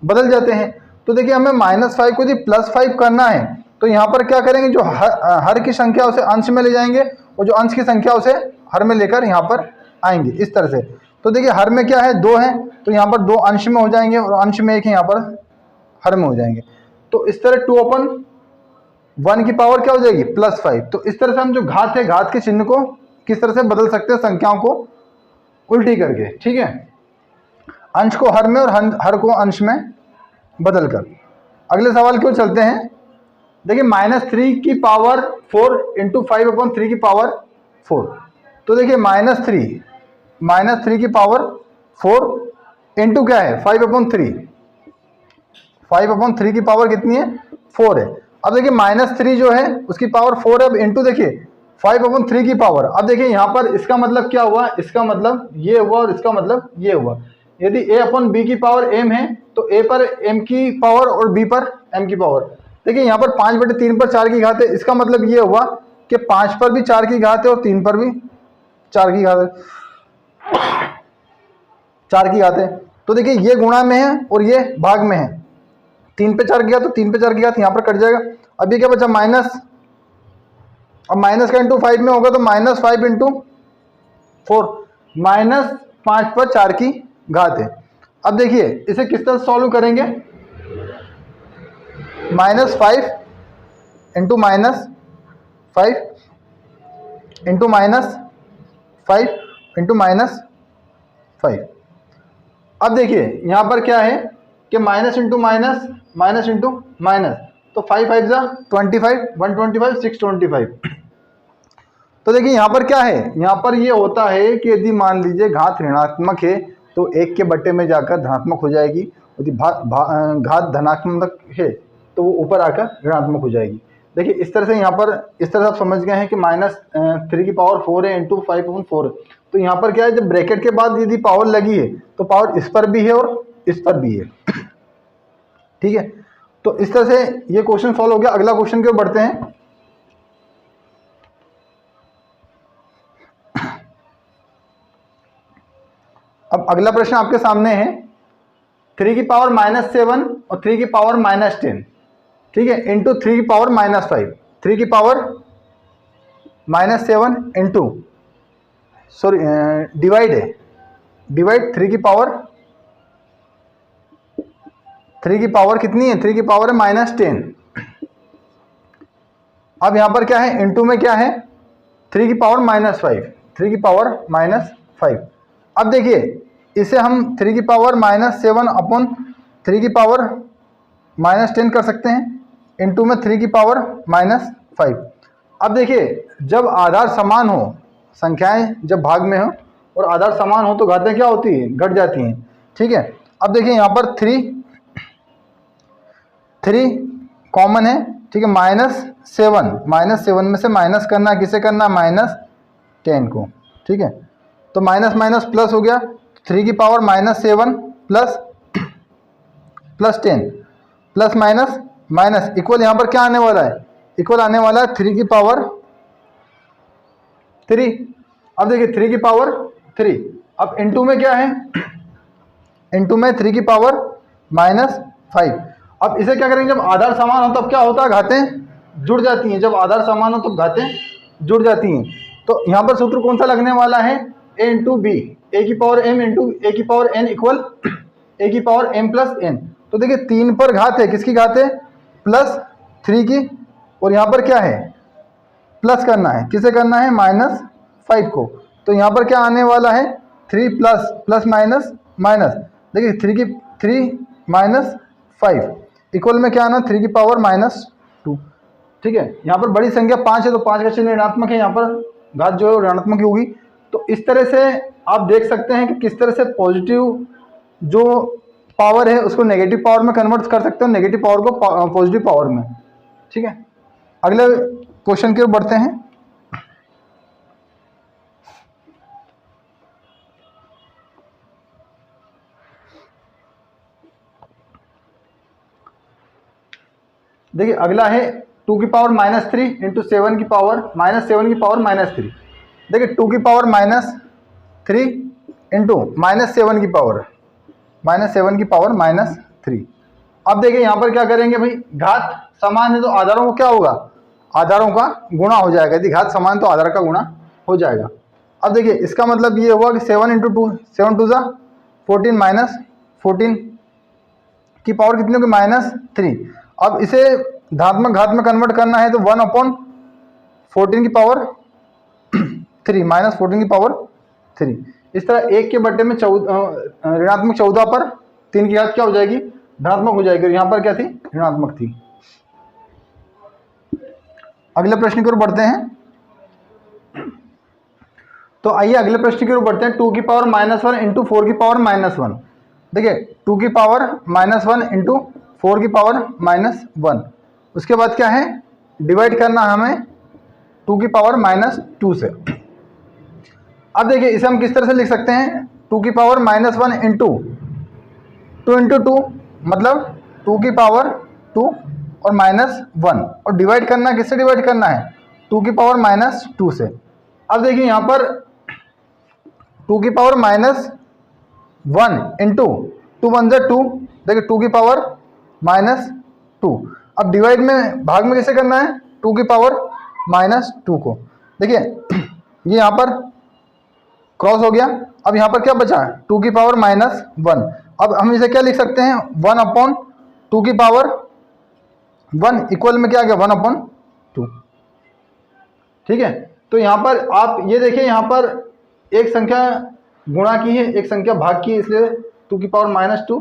बदल जाते हैं। तो देखिए हमें -5 को यदि +5 करना है तो यहाँ पर क्या करेंगे, जो हर की संख्या उसे अंश में ले जाएंगे और जो अंश की संख्या उसे हर में लेकर यहाँ पर आएंगे इस तरह से। तो देखिए हर में क्या है, 2 है, तो यहाँ पर 2 अंश में हो जाएंगे और अंश में 1 है, यहाँ पर हर में हो जाएंगे। तो इस तरह 2/1 की पावर क्या हो जाएगी, +5। तो इस तरह से हम जो घात है, घात के चिन्ह को किस तरह से बदल सकते हैं, संख्याओं को उल्टी करके। ठीक है, अंश को हर में और हर को अंश में बदलकर। अगले सवाल की ओर चलते हैं। देखिए -3 की पावर 4 × 5/3 की पावर 4। तो देखिए -3 की पावर 4 इंटू क्या है, 5/3, 5/3 की पावर कितनी है, 4 है। अब देखिए -3 जो है उसकी पावर 4 है, अब इंटू देखिए 5/3 की पावर। अब देखिए यहाँ पर इसका मतलब क्या हुआ, इसका मतलब ये हुआ और इसका मतलब ये हुआ। यदि a/b की पावर m है तो a पर m की पावर और b पर m की पावर। देखिए यहाँ पर 5/3 पर 4 की घात है, इसका मतलब ये हुआ कि 5 पर भी 4 की घात है और 3 पर भी 4 की घात है, 4 की घात है। तो देखिए ये गुणा में है और ये भाग में है, 3 पे 4 की घात तो 3 पे 4 की घात यहाँ पर कट जाएगा। अब ये क्या बचा, माइनस, अब माइनस का इंटू 5 में होगा तो -5 × 4, -5 पर 4 की घात है। अब देखिए इसे किस तरह सॉल्व करेंगे, -5 × -5 × -5 × -5। अब देखिए यहाँ पर क्या है कि minus into minus, minus into minus, तो 5 5 जा 25, 125, 625। तो देखिए यहाँ पर क्या है, यहाँ पर ये होता है कि यदि मान लीजिए घात ऋणात्मक है तो 1 के बट्टे में जाकर धनात्मक हो जाएगी, यदि घात धनात्मक है तो वो ऊपर आकर ऋणात्मक हो जाएगी। देखिए इस तरह से यहाँ पर, इस तरह से आप समझ गए हैं कि -3 की पावर 4 है इंटू 5/4। तो यहाँ पर क्या है, जब ब्रैकेट के बाद यदि पावर लगी है तो पावर इस पर भी है और इस पर भी है। ठीक है, तो इस तरह से ये क्वेश्चन सॉल्व हो गया। अगला क्वेश्चन की ओर बढ़ते हैं। अब अगला प्रश्न आपके सामने है, 3 की पावर -7 और 3 की पावर -10, ठीक है, इंटू 3 की पावर -5, 3 की पावर -7 इंटू, सॉरी डिवाइड है, डिवाइड 3 की पावर 3 की पावर कितनी है, 3 की पावर है -10। अब यहाँ पर क्या है, इनटू में क्या है, 3 की पावर -5, 3 की पावर -5। अब देखिए इसे हम 3 की पावर -7 अपॉन 3 की पावर -10 कर सकते हैं, इनटू में 3 की पावर -5। अब देखिए जब आधार समान हो, संख्याएं जब भाग में हो और आधार समान हो तो घातें क्या होती है, घट जाती हैं। ठीक है, अब देखिए यहाँ पर 3 कॉमन है। ठीक है, -7 में से माइनस करना है, किसे करना है, -10 को। ठीक है, तो माइनस माइनस प्लस हो गया, 3 की power -7 plus 10 plus minus equal यहाँ पर क्या आने वाला है, इक्वल आने वाला है 3 की पावर 3। अब देखिए 3 की पावर 3, अब इनटू में क्या है, इनटू में 3 की पावर -5। अब इसे क्या करेंगे, जब आधार समान हो तब क्या होता है, घातें जुड़ जाती हैं। जब आधार समान हो तो घातें जुड़ जाती हैं। तो यहाँ पर सूत्र कौन सा लगने वाला है, a इंटू बी, ए की पावर m इंटू ए की पावर n इक्वल ए की पावर m प्लस n। तो देखिए 3 पर घात है, किसकी घात है, +3 की, और यहाँ पर क्या है, प्लस करना है, किसे करना है, -5 को। तो यहाँ पर क्या आने वाला है, 3 प्लस माइनस, देखिए 3 -5 इक्वल में क्या आना, 3 की पावर -2। ठीक है, यहाँ पर बड़ी संख्या 5 है तो 5 का चिन्ह ऋणात्मक है, यहाँ पर घात जो है ऋणात्मक ही होगी। तो इस तरह से आप देख सकते हैं कि किस तरह से पॉजिटिव जो पावर है उसको नेगेटिव पावर में कन्वर्ट कर सकते हो, नेगेटिव पावर को पॉजिटिव पावर में। ठीक है, अगले क्वेश्चन की ओर बढ़ते हैं। देखिए अगला है 2 की पावर -3 इंटू 7 की पावर -3। देखिए 2 की पावर -3 इंटू -7 की पावर -3। अब देखिए यहाँ पर क्या करेंगे भाई, घात समान है तो आधारों को क्या होगा, आधारों का गुणा हो जाएगा। यदि घात समान तो आधार का गुणा हो जाएगा। अब देखिए इसका मतलब ये हुआ कि 7 इंटू 2, 7 2 14 -14 की पावर कितनी होगी, -3। अब इसे धनात्मक घात में कन्वर्ट करना है तो 1/14 की पावर 3 -14 की पावर 3। इस तरह 1 के बट्टे में ऋणात्मक 14 पर 3 की घात क्या हो जाएगी, धनात्मक हो जाएगी, और यहाँ पर क्या थी, ऋणात्मक थी। अगले प्रश्न की ओर बढ़ते हैं। तो आइए अगले प्रश्न की ओर बढ़ते हैं। 2 की पावर -1 इंटू 4 की पावर -1। देखिए 2 की पावर -1 इंटू 4 की पावर -1। उसके बाद क्या है, डिवाइड करना हमें 2 की पावर -2 से। अब देखिए इसे हम किस तरह से लिख सकते हैं, 2 की पावर -1 इंटू 2 इंटू 2 मतलब 2 की पावर 2 और -1, और डिवाइड करना किससे डिवाइड करना है, 2 की पावर -2 से। अब देखिए यहाँ पर 2 की पावर -1 इंटू 2 1 2, देखिए 2 की पावर -2। अब डिवाइड में भाग में कैसे करना है, 2 की पावर -2 को। देखिए ये यहाँ पर क्रॉस हो गया। अब यहाँ पर क्या बचा, 2 की पावर -1। अब हम इसे क्या लिख सकते हैं, 1/2 की पावर 1 इक्वल में क्या आ गया, 1/2। ठीक है, तो यहाँ पर आप ये देखिए, यहाँ पर एक संख्या गुणा की है, एक संख्या भाग की है, इसलिए 2 की पावर -2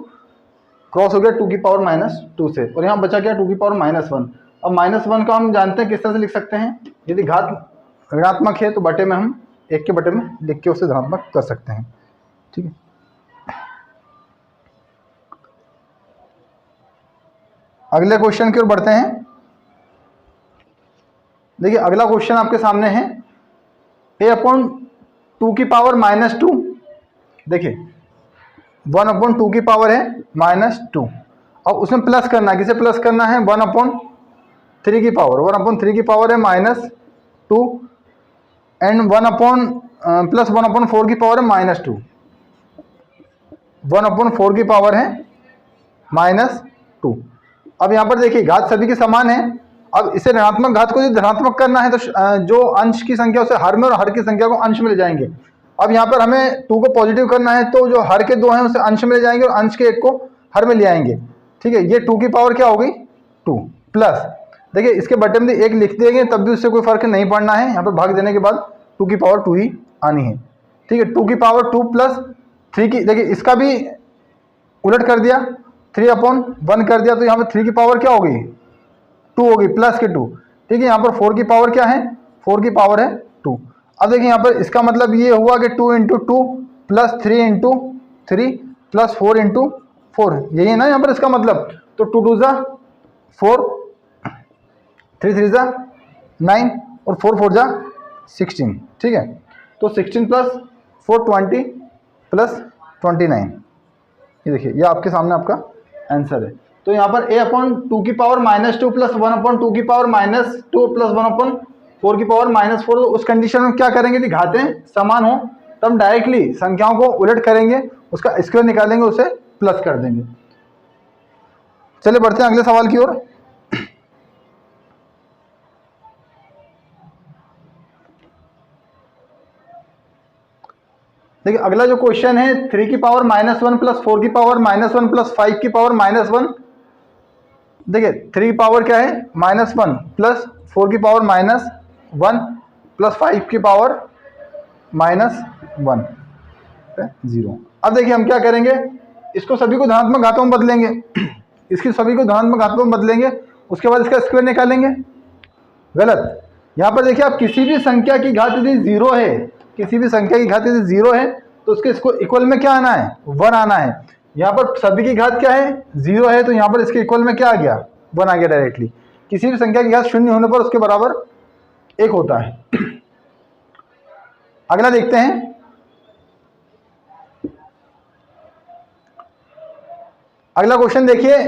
क्रॉस हो गया 2 की पावर -2 से, और यहाँ बचा क्या, 2 की पावर -1। अब -1 का हम जानते हैं किस तरह से लिख सकते हैं, यदि घात ऋणात्मक है तो बटे में हम 1 के बटे में लिख के उसे धनात्मक कर सकते हैं। ठीक है, अगले क्वेश्चन की ओर बढ़ते हैं। देखिए अगला क्वेश्चन आपके सामने है, a/2 की पावर -2। देखिए 1/2 की पावर है -2। अब उसमें प्लस करना है, किसे प्लस करना है, 1/3 की पावर, 1/3 की पावर है -2 एंड प्लस 1/4 की पावर है -2, 1/4 की पावर है -2। अब यहाँ पर देखिए घात सभी के समान है। अब इसे ऋणात्मक घात को यदि धनात्मक करना है तो जो अंश की संख्या उसे हर में और हर की संख्या को अंश में ले जाएंगे। अब यहाँ पर हमें 2 को पॉजिटिव करना है तो जो हर के 2 हैं उसे अंश में ले जाएंगे और अंश के 1 को हर में ले आएंगे। ठीक है, ये 2 की पावर क्या हो गई 2 प्लस, देखिए इसके बटे में 1 लिख देंगे तब भी उससे कोई फर्क नहीं पड़ना है, यहाँ पर भाग देने के बाद 2 की पावर 2 ही आनी है। ठीक है, 2 की पावर 2 प्लस 3 की, देखिए इसका भी उलट कर दिया, 3/1 कर दिया, तो यहाँ पर 3 की पावर क्या हो गई 2 हो गई प्लस के 2। ठीक है, यहाँ पर 4 की पावर क्या है 4 की पावर है 2। अब देखिए यहाँ पर इसका मतलब ये हुआ कि 2 × 2 प्लस 3 × 3 प्लस 4 × 4, यही है ना यहाँ पर इसका मतलब। तो 2 2 × 4, 3 3 × 9 और 4 4 × 16। ठीक है, तो 16 प्लस 4 20 प्लस 29, ये देखिए ये आपके सामने आपका आंसर है। तो यहाँ पर a/2 की पावर -2 प्लस 1/2 की पावर -2 प्लस 1/4 की पावर -4, उस कंडीशन में क्या करेंगे यदि घातें समान हो तो हम डायरेक्टली संख्याओं को उलट करेंगे, उसका स्क्वायर निकालेंगे, उसे प्लस कर देंगे। चलिए बढ़ते हैं अगले सवाल की ओर। देखिए अगला जो क्वेश्चन है 3 की पावर -1 प्लस 4 की पावर -1 प्लस 5 की पावर -1। देखिए 3 की पावर क्या है -1 प्लस 4 की पावर -1 प्लस 5 की पावर -1 0। अब देखिए हम क्या करेंगे, इसको सभी को धनात्मक घातों में बदलेंगे, इसकी सभी को धनात्मक घातों में बदलेंगे, उसके बाद इसका स्क्वायर निकालेंगे। गलत, यहाँ पर देखिए आप किसी भी संख्या की घात यदि 0 है, किसी भी संख्या की घात यदि 0 है तो उसके इसको इक्वल में क्या आना है 1 आना है। यहाँ पर सभी की घात क्या है 0 है, तो यहाँ पर इसके इक्वल में क्या आ गया 1 आ गया डायरेक्टली। किसी भी संख्या की घात 0 होने पर उसके बराबर 1 होता है। अगला देखते हैं, अगला क्वेश्चन देखिए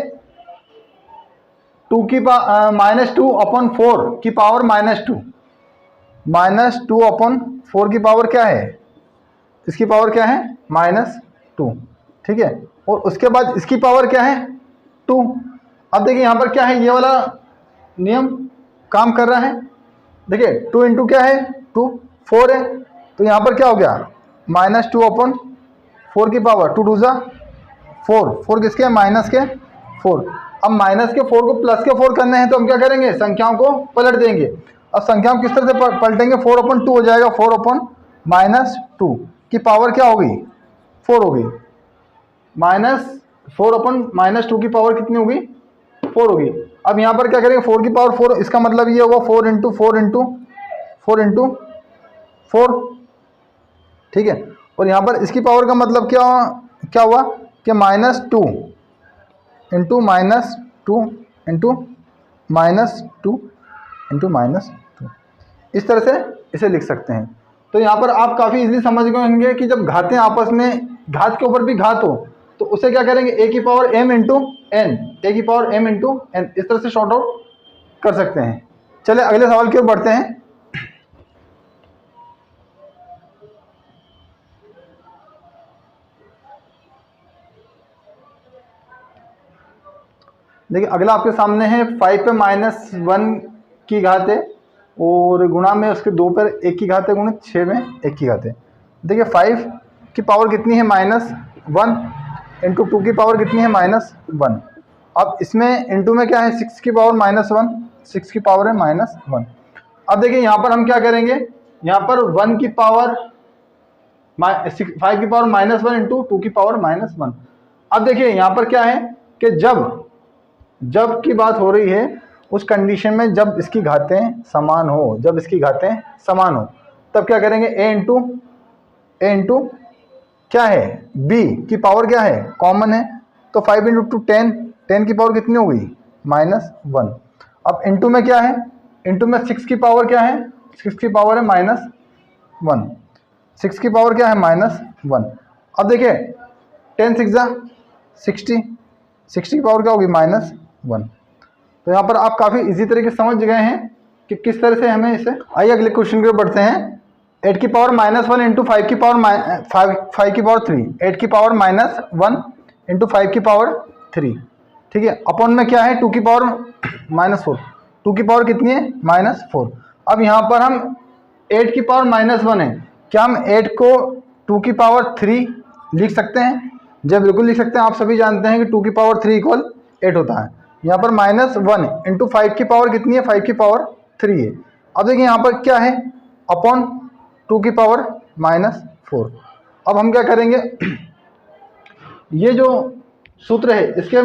2 की -2/4 की पावर -2, -2/4 की पावर क्या है, इसकी पावर क्या है -2। ठीक है, और उसके बाद इसकी पावर क्या है 2। अब देखिए यहाँ पर क्या है, ये वाला नियम काम कर रहा है। देखिए 2 × क्या है 2 4 है, तो यहाँ पर क्या हो गया -2/4 की पावर 2 2 × 4, 4 किसके है माइनस के 4। अब माइनस के 4 को प्लस के 4 करने हैं तो हम क्या करेंगे संख्याओं को पलट देंगे। अब संख्याओं किस तरह से पलटेंगे 4/2 हो जाएगा, 4/-2 की पावर क्या हो गई 4 हो गई, -4/-2 की पावर कितनी होगी 4 होगी। अब यहाँ पर क्या करेंगे 4 की पावर 4, इसका मतलब ये होगा 4 × 4 × 4। ठीक है, और यहाँ पर इसकी पावर का मतलब क्या हुआ कि -2 × -2 × -2, इस तरह से इसे लिख सकते हैं। तो यहाँ पर आप काफ़ी इजीली समझ गए होंगे कि जब घातें आपस में घात के ऊपर भी घात हो तो उसे क्या करेंगे a की पावर m × n, a की पावर m × n, इस तरह से शॉर्ट आउट कर सकते हैं। चलिए अगले सवाल की ओर बढ़ते हैं। देखिए अगला आपके सामने है 5 पे -1 की घात है और गुणा में उसके 2 पर 1 की घात है, गुणा 6 में 1 की घात है। देखिए 5 की पावर कितनी है -1 इंटू 2 की पावर कितनी है -1। अब इसमें इंटू में क्या है 6 की पावर -1, 6 की पावर है -1। अब देखिए यहाँ पर हम क्या करेंगे, यहाँ पर 1 की पावर 5 की पावर -1 इंटू 2 की पावर -1। अब देखिए यहाँ पर क्या है कि जब की बात हो रही है उस कंडीशन में जब इसकी घातें समान हो, जब इसकी घातें समान हो तब क्या करेंगे a इंटू क्या है b की पावर क्या है कॉमन है, तो 5 × 10, 10 की पावर कितनी हो गई -1। अब इंटू में क्या है, इंटू में 6 की पावर क्या है, 6 की पावर है -1, 6 की पावर क्या है -1। अब देखिए 10 6 × 60, 60 की पावर क्या होगी -1। तो यहाँ पर आप काफ़ी इजी तरीके से समझ गए हैं कि किस तरह से हमें इसे। आइए अगले क्वेश्चन की ओर बढ़ते हैं। 8 की पावर -1 इंटू 5 की पावर 5 की पावर 3, 8 की पावर -1 इंटू 5 की पावर 3। ठीक है, अपॉन में क्या है 2 की पावर -4, 2 की पावर कितनी है -4। अब यहाँ पर हम 8 की पावर -1 है, क्या हम 8 को 2 की पावर 3 लिख सकते हैं? जब बिल्कुल लिख सकते हैं। आप सभी जानते हैं कि 2 की पावर 3 इक्वल 8 होता है। यहाँ पर -1 इंटू 5 की पावर कितनी है, 5 की पावर 3 है। अब देखिए यहाँ पर क्या है, अपॉन 2 की पावर -4। अब हम क्या करेंगे, ये जो सूत्र है इसके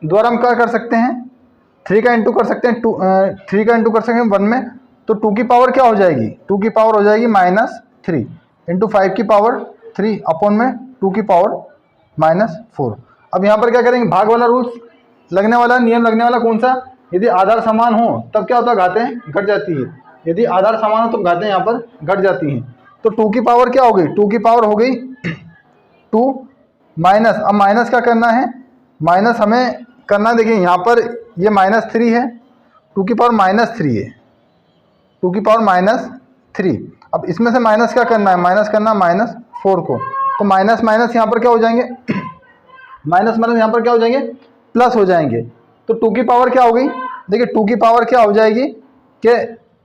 द्वारा हम क्या कर सकते हैं, 3 का इंटू कर सकते हैं, 3 का इंटू कर सकते हैं 1 में, तो 2 की पावर क्या हो जाएगी, 2 की पावर हो जाएगी -3 इंटू 5 की पावर 3 अपॉन में 2 की पावर -4। अब यहाँ पर क्या करेंगे, भाग वाला रूल्स लगने वाला, नियम लगने वाला कौन सा, यदि आधार समान हो तब क्या होता है, घातें घट जाती है। यदि आधार समान हो तो घातें यहाँ पर घट जाती हैं। तो 2 की पावर क्या हो गई, 2 की पावर हो गई 2 माइनस, अब माइनस क्या करना है, माइनस हमें करना, देखिए यहाँ पर ये -3 है, 2 की पावर -3 है, 2 की पावर -3। अब इसमें से माइनस क्या करना है, माइनस करना -4 को, तो माइनस माइनस यहाँ पर क्या हो जाएंगे, माइनस माइनस यहाँ पर क्या हो जाएंगे, प्लस हो जाएंगे। तो 2 की पावर क्या हो गई, देखिए 2 की पावर क्या हो जाएगी कि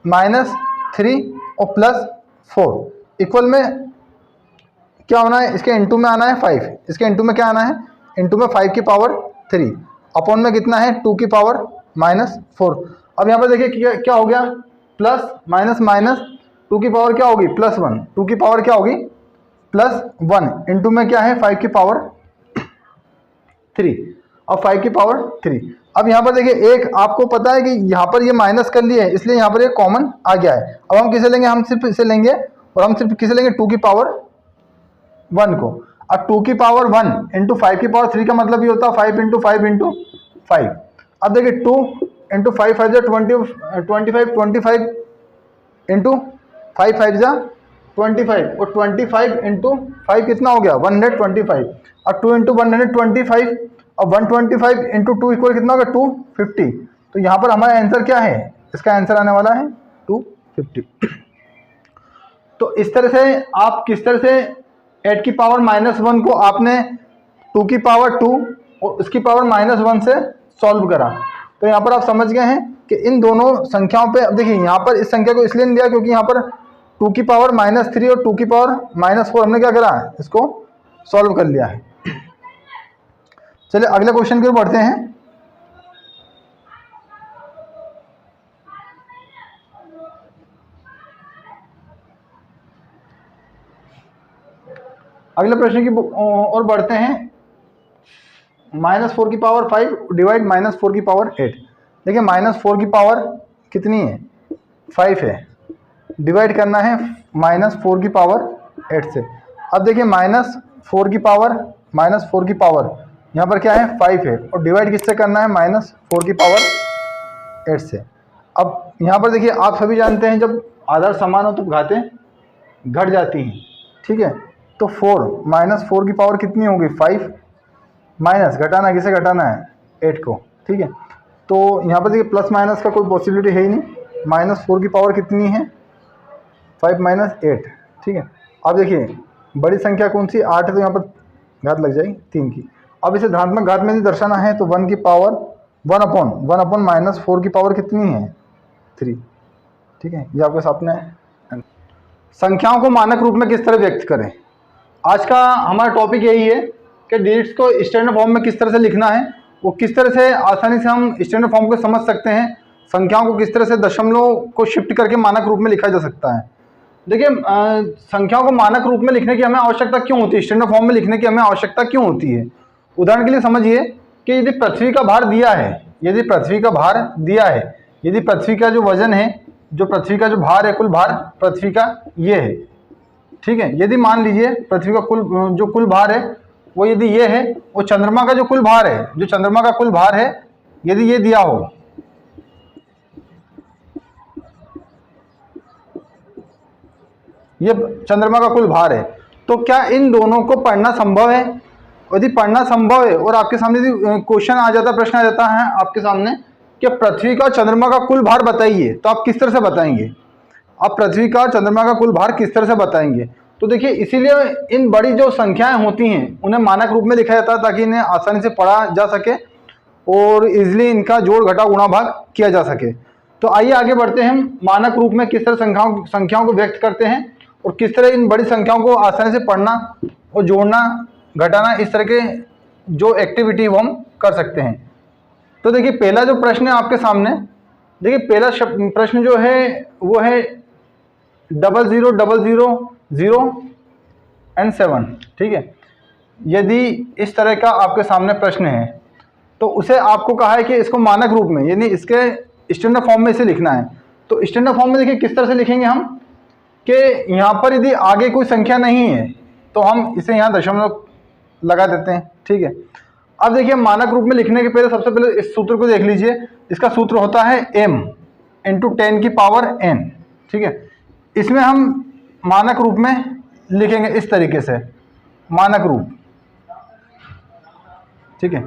-3 और +4 इक्वल में क्या होना है, इसके इनटू में आना है 5, इसके इनटू में क्या आना है, इनटू में 5 की पावर 3 अपॉन में कितना है 2 की पावर -4। अब यहाँ पर देखिए क्या हो गया, प्लस माइनस माइनस 2 की पावर क्या होगी +1, 2 की पावर क्या होगी +1 इंटू में क्या है 5 की पावर 3 और 5 की पावर 3। अब यहाँ पर देखिए एक आपको पता है कि यहाँ पर ये माइनस कर लिए है, इसलिए यहाँ पर ये कॉमन आ गया है। अब हम किसे लेंगे, हम सिर्फ इसे लेंगे, और हम सिर्फ किसे लेंगे 2 की पावर 1 को। अब 2 की पावर 1 इंटू 5 की पावर 3 का मतलब ये होता है 5 इंटू 5 इंटू 5। अब देखिए 2 इंटू 5 5 25 25 इंटू 5 5 25 और 25 इंटू 5 कितना हो गया 125। अब 2 इंटू 125 और 125 इंटू 2 इक्वल कितना होगा 250। तो यहाँ पर हमारा आंसर क्या है, इसका आंसर आने वाला है 250। तो इस तरह से आप किस तरह से 8 की पावर -1 को आपने 2 की पावर 2 और उसकी पावर -1 से सॉल्व करा। तो यहाँ पर आप समझ गए हैं कि इन दोनों संख्याओं पे, अब देखिए यहाँ पर इस संख्या को इसलिए नहीं दिया क्योंकि यहाँ पर 2 की पावर -3 और 2 की पावर -4 हमने क्या करा है, इसको सॉल्व कर लिया है। चलिए अगले क्वेश्चन की ओर बढ़ते हैं। अगले प्रश्न की ओर बढ़ते हैं। -4 की पावर 5 डिवाइड -4 की पावर 8। देखिए -4 की पावर कितनी है 5 है, डिवाइड करना है -4 की पावर 8 से। अब देखिए -4 की पावर यहाँ पर क्या है 5 है, और डिवाइड किससे करना है -4 की पावर 8 से। अब यहाँ पर देखिए आप सभी जानते हैं जब आधार समान हो तो घातें घट जाती हैं, ठीक है। तो 4 की पावर कितनी होगी 5, माइनस घटाना, किसे घटाना है 8 को, ठीक है। तो यहाँ पर देखिए प्लस माइनस का कोई पॉसिबिलिटी है ही नहीं। -4 की पावर कितनी है 5 - 8, ठीक है। अब देखिए बड़ी संख्या कौन सी 8 है, तो यहाँ पर घात लग जाएगी 3 की। अब इसे धनात्मक घात में दर्शाना है तो 1 की पावर 1 अपॉन -4 की पावर कितनी है 3, ठीक है। ये आपके सामने है। संख्याओं को मानक रूप में किस तरह व्यक्त करें, आज का हमारा टॉपिक यही है कि डिजिट्स को स्टैंडर्ड फॉर्म में किस तरह से लिखना है, वो किस तरह से आसानी से हम स्टैंडर्ड फॉर्म को समझ सकते हैं, संख्याओं को किस तरह से दशमलव को शिफ्ट करके मानक रूप में लिखा जा सकता है। देखिए संख्याओं को मानक रूप में लिखने की हमें आवश्यकता क्यों होती है, स्टैंडर्ड फॉर्म में लिखने की हमें आवश्यकता क्यों होती है। उदाहरण के लिए समझिए कि यदि पृथ्वी का भार दिया है, यदि पृथ्वी का जो वजन है, जो पृथ्वी का जो भार है, कुल भार पृथ्वी का ये है, ठीक है। यदि मान लीजिए पृथ्वी का कुल भार है वो यदि ये है, वो चंद्रमा का जो कुल भार है, जो चंद्रमा का कुल भार है यदि ये दिया हो, ये चंद्रमा का कुल भार है, तो क्या इन दोनों को पढ़ना संभव है। यदि पढ़ना संभव है और आपके सामने यदि क्वेश्चन आ जाता, प्रश्न आ जाता है आपके सामने कि पृथ्वी का चंद्रमा का कुल भार बताइए, तो आप किस तरह से बताएंगे, आप पृथ्वी का चंद्रमा का कुल भार किस तरह से बताएंगे। तो देखिए इसीलिए इन बड़ी जो संख्याएं होती हैं उन्हें मानक रूप में लिखा जाता है ताकि इन्हें आसानी से पढ़ा जा सके और इजीली इनका जोड़ घटा गुणा भाग किया जा सके। तो आइए आगे बढ़ते हैं, हम मानक रूप में किस तरह संख्याओं को व्यक्त करते हैं और किस तरह इन बड़ी संख्याओं को आसानी से पढ़ना और जोड़ना घटाना, इस तरह के जो एक्टिविटी वो हम कर सकते हैं। तो देखिए पहला जो प्रश्न है आपके सामने, देखिए पहला प्रश्न जो है वो है 000007, ठीक है। यदि इस तरह का आपके सामने प्रश्न है तो उसे आपको कहा है कि इसको मानक रूप में यानी इसके स्टैंडर्ड फॉर्म में इसे लिखना है। तो स्टैंडर्ड फॉर्म में देखिए किस तरह से लिखेंगे हम कि यहाँ पर यदि आगे कोई संख्या नहीं है तो हम इसे यहाँ दशमलव लगा देते हैं, ठीक है। अब देखिए मानक रूप में लिखने के पहले सबसे पहले इस सूत्र को देख लीजिए। इसका सूत्र होता है m इंटू 10 की पावर n, ठीक है। इसमें हम मानक रूप में लिखेंगे इस तरीके से, मानक रूप, ठीक है।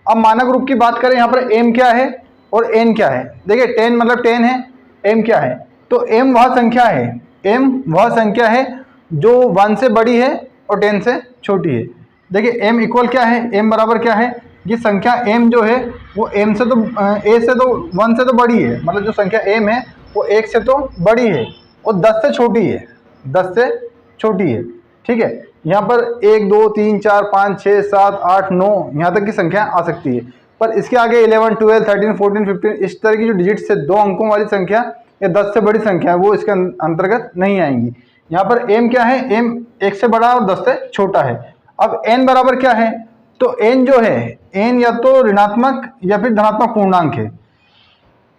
अब मानक रूप की बात करें, यहाँ पर m क्या है और n क्या है। देखिए 10 मतलब 10 है, m क्या है, तो m वह संख्या है, m वह संख्या है जो 1 से बड़ी है और 10 से छोटी है। देखिए m इक्वल क्या है, m बराबर क्या है, ये संख्या m जो है वो m से तो a से तो 1 से तो बड़ी है, मतलब जो संख्या m है वो 1 से तो बड़ी है और 10 से छोटी है, 10 से छोटी है, ठीक है। यहाँ पर 1 2 3 4 5 6 7 8 9 यहाँ तक की संख्या आ सकती है, पर इसके आगे 11 12 13 14 15 इस तरह की जो डिजिट्स से 2 अंकों वाली संख्या या 10 से बड़ी संख्या है वो इसके अंतर्गत नहीं आएंगी। यहाँ पर m क्या है, m 1 से बड़ा और 10 से छोटा है। अब n बराबर क्या है, तो n जो है, n या तो ऋणात्मक या फिर धनात्मक पूर्णांक है।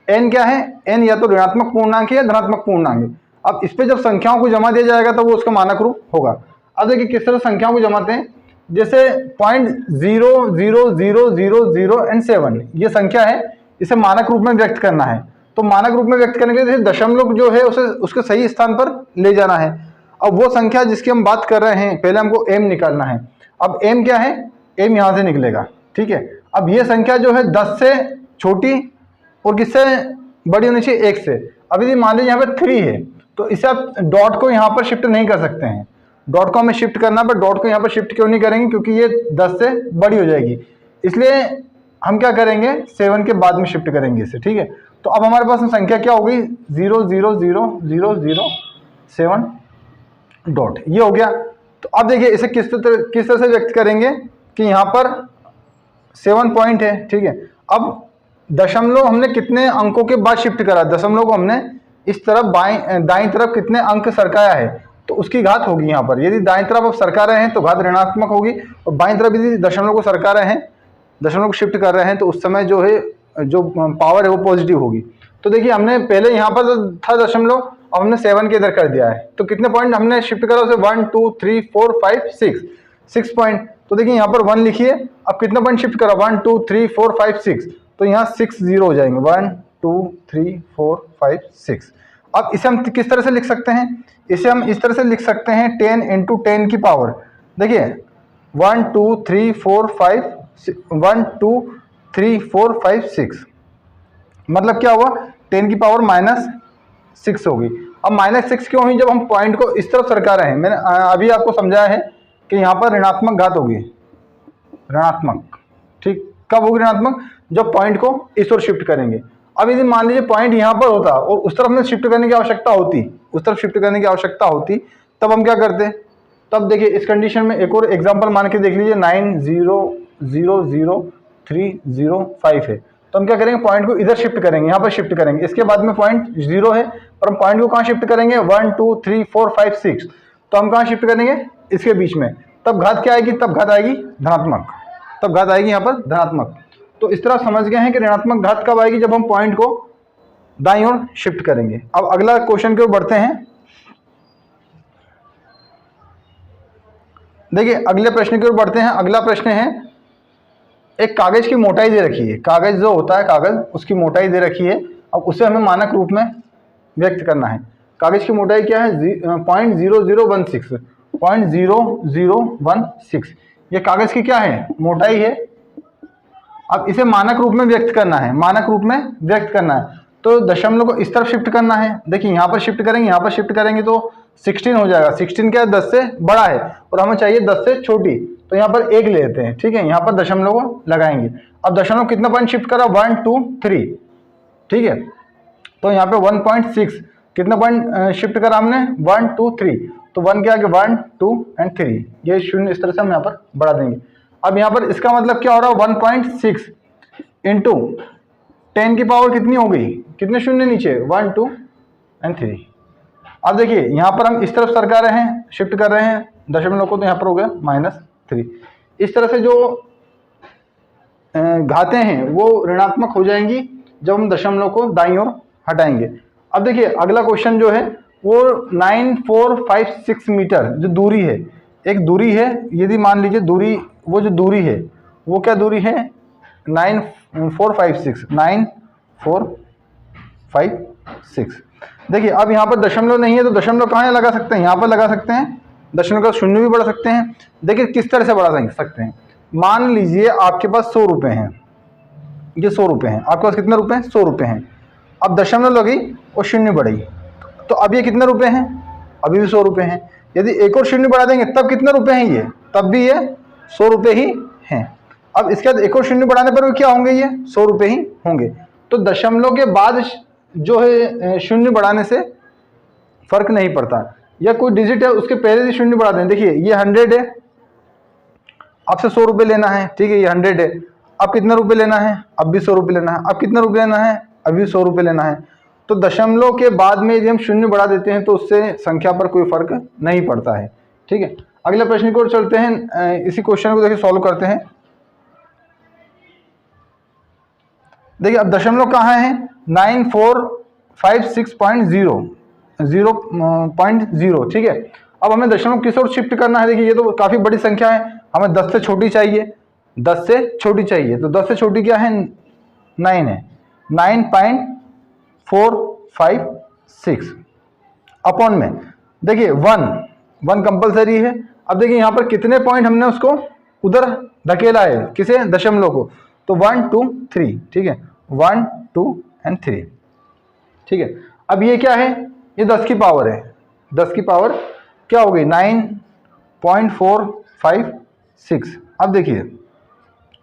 n क्या है, n या तो ऋणात्मक पूर्णांक है या धनात्मक पूर्णांक है। अब इस पे जब संख्याओं को जमा दिया जाएगा तो वो उसका मानक रूप होगा। अब देखिए किस तरह संख्याओं को जमाते हैं, जैसे 0.00007 ये संख्या है, इसे मानक रूप में व्यक्त करना है। तो मानक रूप में व्यक्त करने के लिए दशमलव जो है उसे उसके सही स्थान पर ले जाना है। अब वो संख्या जिसकी हम बात कर रहे हैं, पहले हमको m निकालना है। अब m क्या है, m यहाँ से निकलेगा, ठीक है। अब ये संख्या जो है 10 से छोटी और किससे बड़ी होनी चाहिए, 1 से। अब यदि मान लीजिए यहाँ पर 3 है तो इसे आप डॉट को यहाँ पर शिफ्ट नहीं कर सकते हैं, डॉट को हमें शिफ्ट करना, पर डॉट को यहाँ पर शिफ्ट क्यों नहीं करेंगे, क्योंकि ये 10 से बड़ी हो जाएगी, इसलिए हम क्या करेंगे 7 के बाद में शिफ्ट करेंगे इसे, ठीक है। तो अब हमारे पास संख्या क्या हो गई 0.00007 डॉट, ये हो गया। तो अब देखिए इसे किस तरह से व्यक्त करेंगे कि यहाँ पर 7 पॉइंट है, ठीक है। अब दशमलव हमने कितने अंकों के बाद शिफ्ट करा, दशमलव को हमने इस तरफ दाईं तरफ कितने अंक सरकाया है तो उसकी घात होगी यहाँ पर। यदि दाईं तरफ आप सरका रहे हैं तो घात ऋणात्मक होगी, और बाईं तरफ यदि दशमलव को सरका रहे हैं, दशमलव को शिफ्ट कर रहे हैं तो उस समय जो है जो पावर है वो पॉजिटिव होगी। तो देखिए हमने पहले यहाँ पर था दशमलव, अब हमने 7 के इधर कर दिया है, तो कितने पॉइंट हमने शिफ्ट करा उसे 1 2 3 4 5 6 पॉइंट। तो देखिए यहाँ पर 1 लिखिए, अब कितने पॉइंट शिफ्ट करा 1 2 3 4 5 6, तो यहाँ 6 0 हो जाएंगे, 1 2 3 4 5 6। अब इसे हम किस तरह से लिख सकते हैं, इसे हम इस तरह से लिख सकते हैं 10 इंटू 10 की पावर, देखिए 1 2 3 4 5 1 2 3 4 5 6, मतलब क्या हुआ 10 की पावर -6 होगी। अब -6 क्यों हुई, जब हम पॉइंट को इस तरफ सरका रहे हैं। मैंने अभी आपको समझाया है कि यहाँ पर ऋणात्मक घात होगी, ऋणात्मक, ठीक। कब होगी ऋणात्मक, जब पॉइंट को इस ओर शिफ्ट करेंगे। अब यदि मान लीजिए पॉइंट यहाँ पर होता और उस तरफ में शिफ्ट करने की आवश्यकता होती, उस तरफ शिफ्ट करने की आवश्यकता होती, तब हम क्या करते। तब देखिए इस कंडीशन में एक और एग्जांपल मान के देख लीजिए, 9000305 है, तो हम क्या करेंगे पॉइंट को इधर शिफ्ट करेंगे, यहाँ पर शिफ्ट करेंगे। इसके बाद में पॉइंट 0 है और हम पॉइंट को कहाँ शिफ्ट करेंगे 1 2 3 4 5 6, तो हम कहाँ शिफ्ट करेंगे इसके बीच में। तब घात क्या आएगी, तब घात आएगी धनात्मक, तब घात आएगी यहाँ पर धनात्मक। तो इस तरह समझ गए हैं कि ऋणात्मक घात कब आएगी, जब हम पॉइंट को दाईं ओर शिफ्ट करेंगे। अब अगला क्वेश्चन की ओर बढ़ते हैं। देखिए अगले प्रश्न की ओर बढ़ते हैं। अगला प्रश्न है, एक कागज की मोटाई दे रखी है, कागज जो होता है कागज उसकी मोटाई दे रखी है, अब उसे हमें मानक रूप में व्यक्त करना है। कागज की मोटाई क्या है 0.0016, 0.0016 ये कागज की क्या है मोटाई है। अब इसे मानक रूप में व्यक्त करना है, मानक रूप में व्यक्त करना है, तो दशमलव को इस तरफ शिफ्ट करना है। देखिए यहाँ पर शिफ्ट करेंगे, यहाँ पर शिफ्ट करेंगे तो 16 हो जाएगा। 16 क्या है 10 से बड़ा है और हमें चाहिए 10 से छोटी, तो यहाँ पर 1 ले लेते हैं, ठीक है। यहाँ पर दशमलव को लगाएंगे। अब दशमलव कितना पॉइंट शिफ्ट करा 1 2 3, ठीक है। तो यहाँ पे 1.6 कितना पॉइंट शिफ्ट करा हमने 1 2 3, तो 1 के आगे 1 2 एंड 3, ये शून्य इस तरह से हम यहाँ पर बढ़ा देंगे। अब यहाँ पर इसका मतलब क्या हो रहा है 1.6, इंटू 10 की पावर कितनी हो गई, कितने शून्य नीचे, 1 2 एंड 3। अब देखिए यहाँ पर हम इस तरफ सरका रहे हैं, शिफ्ट कर रहे हैं दशमलव को, तो यहाँ पर हो गया -3। इस तरह से जो घातें हैं वो ऋणात्मक हो जाएंगी जब हम दशमलव को दाईं ओर हटाएंगे। अब देखिए अगला क्वेश्चन जो है वो 9456 मीटर जो दूरी है, एक दूरी है, यदि मान लीजिए दूरी, वो जो दूरी है वो क्या दूरी है, 9456। देखिए अब यहाँ पर दशमलव नहीं है तो दशमलव कहाँ लगा सकते हैं, यहाँ पर लगा सकते हैं, दशमलव का शून्य भी बढ़ा सकते हैं। देखिए किस तरह से बढ़ा सकते हैं, मान लीजिए आपके पास 100 रुपये हैं, ये 100 रुपये हैं, आपके पास कितने रुपये हैं, 100 रुपये हैं। अब दशमलव लगी और शून्य बढ़ी, तो अब ये कितने रुपये हैं, अभी भी 100 रुपये हैं। यदि एक और शून्य बढ़ा देंगे तब कितने रुपये हैं ये, तब भी ये 100 रुपये ही हैं। अब इसके बाद एक और शून्य बढ़ाने पर भी क्या होंगे, ये 100 रुपये ही होंगे। तो दशमलव के बाद जो है शून्य बढ़ाने से फर्क नहीं पड़ता, या कोई डिजिट है उसके पहले से शून्य बढ़ा दें। देखिए ये 100 है, आपसे 100 रुपये लेना है, ठीक है, ये 100 है, अब कितने रुपये लेना है, अब भी 100 रुपये लेना है, अब कितने रुपये लेना है, अभी 100 रुपये लेना है। तो दशमलव के बाद में यदि हम शून्य बढ़ा देते हैं तो उससे संख्या पर कोई फर्क नहीं पड़ता है, ठीक है। अगले प्रश्न की ओर चलते हैं, इसी क्वेश्चन को देखिए सॉल्व करते हैं। देखिए अब दशमलव कहाँ है, 9456.0, ठीक है। अब हमें दशमलव किस ओर शिफ्ट करना है, देखिए ये तो काफ़ी बड़ी संख्या है, हमें 10 से छोटी चाहिए, 10 से छोटी चाहिए, तो 10 से छोटी क्या है, 9 है, 9.456 अपॉन में देखिए 1 कंपलसरी है। अब देखिए यहाँ पर कितने पॉइंट हमने उसको उधर धकेला है, किसे, दशमलव को, तो 1 2 3, ठीक है, 1 2 एंड 3, ठीक है। अब ये क्या है, ये 10 की पावर है, 10 की पावर क्या हो गई, 9.456। अब देखिए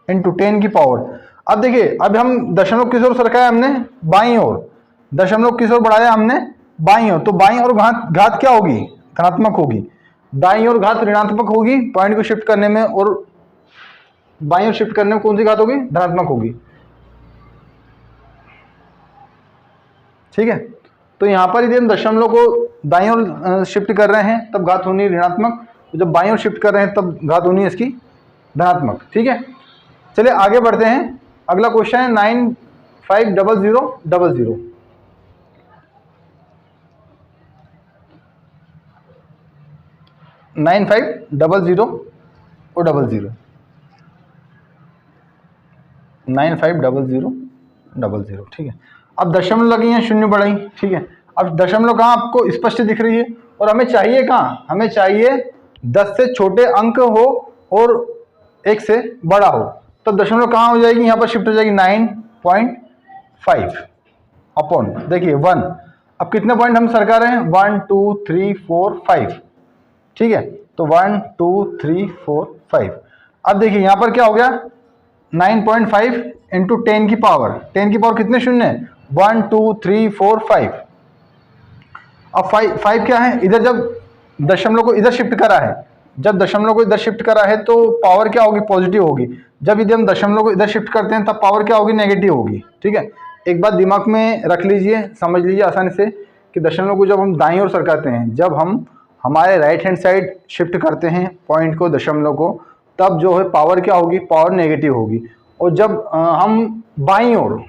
इंटू 10 की पावर, अब देखिए अब हम दशमलव किस ओर सरकाया हमने, बाईं ओर, दशमलव किस ओर बढ़ाया हमने, बाईं ओर, तो बाईं ओर घात क्या होगी, धनात्मक होगी, दाईं ओर घात ऋणात्मक होगी पॉइंट को शिफ्ट करने में, और बाईं ओर शिफ्ट करने में कौन सी घात होगी, धनात्मक होगी, ठीक है। तो यहाँ पर यदि हम दशमलव को दाईं ओर शिफ्ट कर रहे हैं तब घात होनी ऋणात्मक, जब बाईं ओर शिफ्ट कर रहे हैं तब घात होनी है इसकी धनात्मक, ठीक है। चलिए आगे बढ़ते हैं, अगला क्वेश्चन है 950000, 9500 और 00, 950000, ठीक है। अब दशमलव लगी है, शून्य बढ़ाई, ठीक है। अब दशमलव कहाँ आपको स्पष्ट दिख रही है, और हमें चाहिए कहाँ, हमें चाहिए 10 से छोटे अंक हो और 1 से बड़ा हो, तब दशमलव कहाँ हो जाएगी, यहाँ पर शिफ्ट हो जाएगी 9.5 अपॉन देखिए 1। अब कितने पॉइंट हम सरका रहे हैं, 1 2 3 4 5, ठीक है, तो 1 2 3 4 5। अब देखिए यहाँ पर क्या हो गया, 9.5 इंटू 10 की पावर, 10 की पावर कितने शून्य है, 1 2 3 4 5। अब 5 क्या है, इधर जब दशमलव को इधर शिफ्ट करा है, जब दशमलव को इधर शिफ्ट करा है तो पावर क्या होगी, पॉजिटिव होगी। जब यदि हम दशमलव को इधर शिफ्ट करते हैं तब पावर क्या होगी, नेगेटिव होगी, ठीक है। एक बात दिमाग में रख लीजिए, समझ लीजिए आसानी से कि दशमलव को जब हम दाईं ओर सरकाते हैं, जब हम हमारे राइट हैंड साइड शिफ्ट करते हैं पॉइंट को, दशमलव को, तब जो है पावर क्या होगी, पावर नेगेटिव होगी। और जब हम बाईं ओर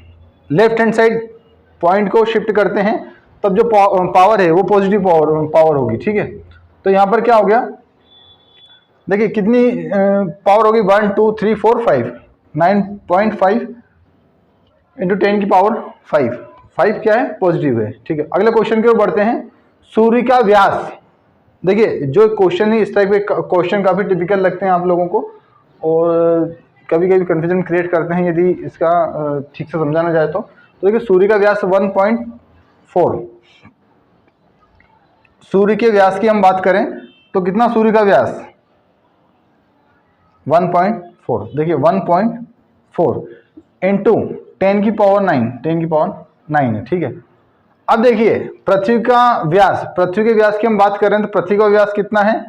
लेफ्ट हैंड साइड पॉइंट को शिफ्ट करते हैं तब जो पावर है वो पॉजिटिव पावर होगी, ठीक है। तो यहाँ पर क्या हो गया, देखिए कितनी पावर होगी, 1 2 3 4 5, 9.5 इंटू 10 की पावर 5, 5 क्या है, पॉजिटिव है, ठीक है। अगले क्वेश्चन की ओर बढ़ते हैं, सूर्य का व्यास। देखिए जो क्वेश्चन है इस टाइप के क्वेश्चन काफ़ी टिपिकल लगते हैं आप लोगों को, और कभी कभी कन्फ्यूजन क्रिएट करते हैं यदि इसका ठीक से समझाना जाए तो। देखिए सूर्य का व्यास 1.4, सूर्य के व्यास की हम बात करें तो कितना सूर्य का व्यास, 1.4, देखिए 1.4 इंटू 10 की पावर 9, 10 की पावर 9 है, ठीक है। अब देखिए पृथ्वी का व्यास, पृथ्वी के व्यास की हम बात करें तो पृथ्वी का व्यास कितना है,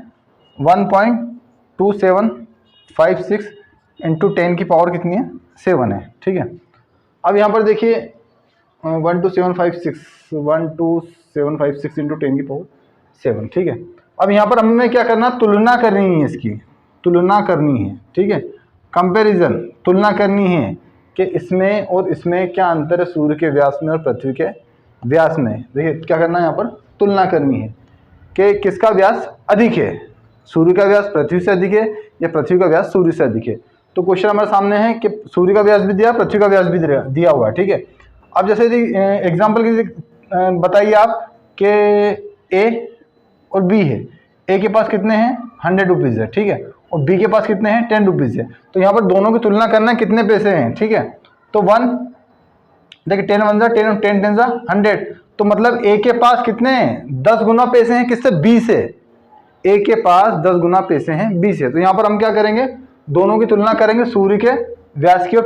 1.2756 इंटू 10 की पावर कितनी है, 7 है, ठीक है। अब यहाँ पर देखिए 12756 इंटू 10⁻7, ठीक है। अब यहाँ पर हमें क्या करना, तुलना करनी है, इसकी तुलना करनी है, ठीक है, कंपैरिजन, तुलना करनी है कि इसमें और इसमें क्या अंतर है सूर्य के व्यास में और पृथ्वी के व्यास में। देखिए क्या करना है, यहाँ पर तुलना करनी है कि किसका व्यास अधिक है, सूर्य का व्यास पृथ्वी से अधिक है या पृथ्वी का व्यास सूर्य से अधिक है। तो क्वेश्चन हमारे सामने है कि सूर्य का व्यास भी दिया, पृथ्वी का व्यास भी दिया हुआ है, ठीक है। अब जैसे एग्जाम्पल के बताइए आप कि ए और बी है, ए के पास कितने हैं 100 रुपीज़ है, ठीक है, और बी के पास कितने हैं 10 रुपीज़ है। तो यहाँ पर दोनों की तुलना करना है कितने पैसे हैं, ठीक है। तो 1 देखिए 10 1 10 10 10 100, तो मतलब ए के पास कितने हैं 10 गुना पैसे हैं, किससे, बी से। ए के पास 10 गुना पैसे हैं बी से। तो यहाँ पर हम क्या करेंगे, दोनों की तुलना करेंगे, सूर्य के व्यास की और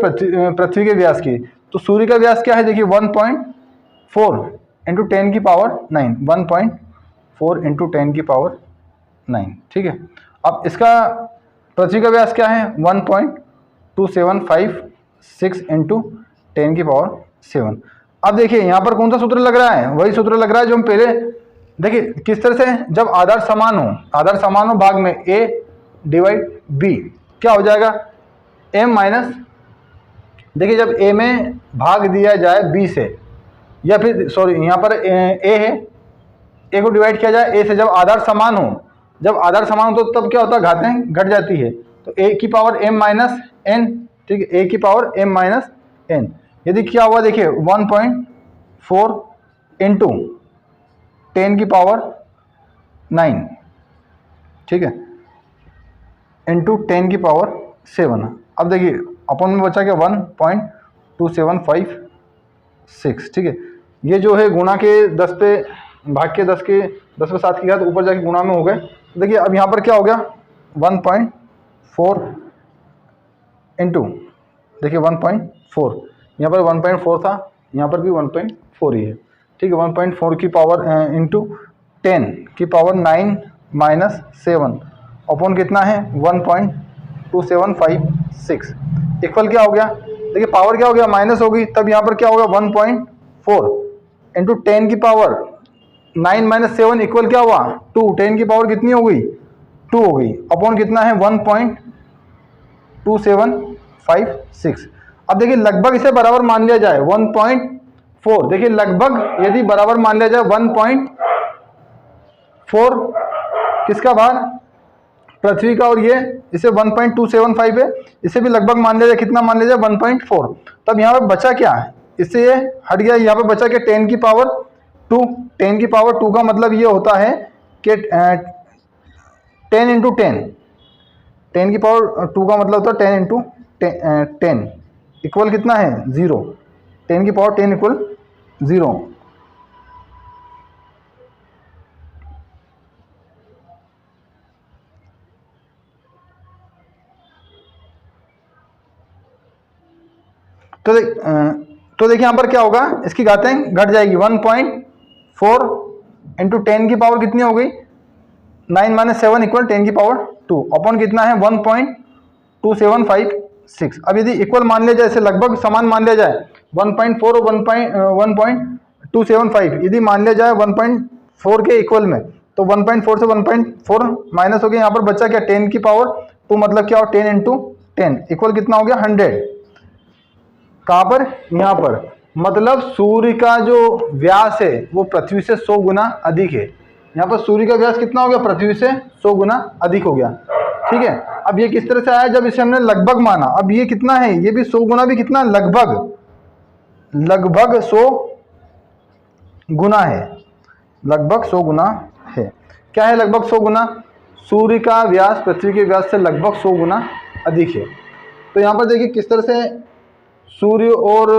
पृथ्वी के व्यास की। तो सूर्य का व्यास क्या है, देखिए 1.4 इंटू 10⁻9, 1.4 इंटू 10⁻9, ठीक है। अब इसका पृथ्वी का व्यास क्या है 1.2756 इंटू 10⁻7। अब देखिए यहाँ पर कौन सा सूत्र लग रहा है, वही सूत्र लग रहा है जो हम पहले, देखिए किस तरह से, जब आधार समान हो भाग में ए डिवाइड बी, क्या हो जाएगा m माइनस, देखिए जब a में भाग दिया जाए b से, या फिर सॉरी यहाँ पर a है, a को डिवाइड किया जाए a से, जब आधार समान हो तो तब क्या होता है, घातें घट जाती है। तो a की पावर m माइनस n, ठीक है, a की पावर m माइनस n। यदि क्या हुआ देखिए 1.4 इंटू 10⁻9, ठीक है, इंटू 10⁻7। अब देखिए अपन में बचा क्या 1.2756, ठीक है। ये जो है गुणा के 10 पे, भाग के 10 पे 7 किया तो ऊपर जाके गुणा में हो गए। देखिए अब यहाँ पर क्या हो गया 1.4 इंटू, देखिए 1.4, यहाँ पर 1.4 था, यहाँ पर भी 1.4 ही है, ठीक है। 1.4 की पावर इंटू 10⁻9 माइनस 7 अपॉन कितना है 1.2756 इक्वल क्या हो गया, देखिए पावर क्या हो गया, माइनस होगी, तब यहाँ पर क्या होगा 1.4 इंटू 10⁻9 माइनस 7 इक्वल क्या हुआ 2, 10 की पावर कितनी हो गई 2 हो गई, अपॉन कितना है 1.2756। अब देखिए लगभग इसे बराबर मान लिया जाए 1.4, देखिए लगभग यदि बराबर मान लिया जाए 1.4 किसका भार, पृथ्वी का, और ये इसे 1.275 है, इसे भी लगभग मान लिया जाए, कितना मान लिया जाए 1.4। तब यहाँ पे बचा क्या, इससे ये हट गया, यहाँ पे बचा क्या 10 की पावर 2, 10 की पावर 2 का मतलब ये होता है कि 10 इंटू 10, 10 की पावर 2 का मतलब होता है 10 इंटू 10 इक्वल कितना है 0, 10 की पावर 10 इक्वल 0। तो देखिए यहाँ पर क्या होगा, इसकी घातें घट जाएगी, 1.4 इंटू 10 की पावर कितनी हो गई 9 माइनस 7 इक्वल 10 की पावर 2 अपॉन कितना है 1.2756। अब यदि इक्वल मान लिया जाए, इसे लगभग समान मान लिया जाए 1.4 और 1.275 यदि मान लिया जाए 1.4 के इक्वल में, तो 1.4 से 1.4 माइनस हो गया, यहाँ पर बच्चा क्या 10 की पावर 2 मतलब क्या हो 10 इंटू 10 इक्वल कितना हो गया 100। कहाँ पर, यहाँ पर, मतलब सूर्य का जो व्यास है वो पृथ्वी से 100 गुना अधिक है। यहाँ पर सूर्य का व्यास कितना हो गया, पृथ्वी से 100 गुना अधिक हो गया, ठीक है। अब ये किस तरह से आया, जब इसे हमने लगभग माना, अब ये कितना है, ये भी 100 गुना भी कितना, लगभग 100 गुना है, लगभग 100 गुना है। क्या है लगभग 100 गुना, सूर्य का व्यास पृथ्वी के व्यास से लगभग 100 गुना अधिक है। तो यहाँ पर देखिए किस तरह से सूर्य और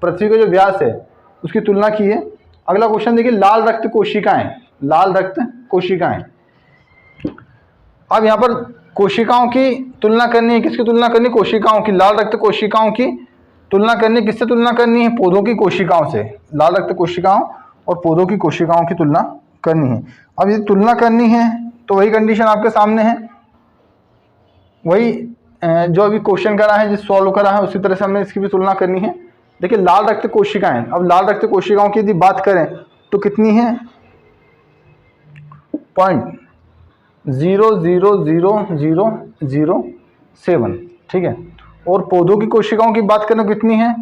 पृथ्वी का जो व्यास है उसकी तुलना की है। अगला क्वेश्चन देखिए, लाल रक्त कोशिकाएं, लाल रक्त कोशिकाएं। अब यहाँ पर कोशिकाओं की तुलना करनी है, किसकी तुलना करनी है, कोशिकाओं की, लाल रक्त कोशिकाओं की तुलना करनी है, किससे तुलना करनी है, पौधों की कोशिकाओं से। लाल रक्त कोशिकाओं और पौधों की कोशिकाओं की तुलना करनी है। अब यदि तुलना करनी है तो वही कंडीशन आपके सामने है, वही जो अभी क्वेश्चन करा है, जिस सॉल्व करा है उसी तरह से हमें इसकी भी तुलना करनी है। देखिए लाल रक्त कोशिकाएं, अब लाल रक्त कोशिकाओं की यदि बात करें तो कितनी है 0.000007, ठीक है। और पौधों की कोशिकाओं की बात करें कितनी है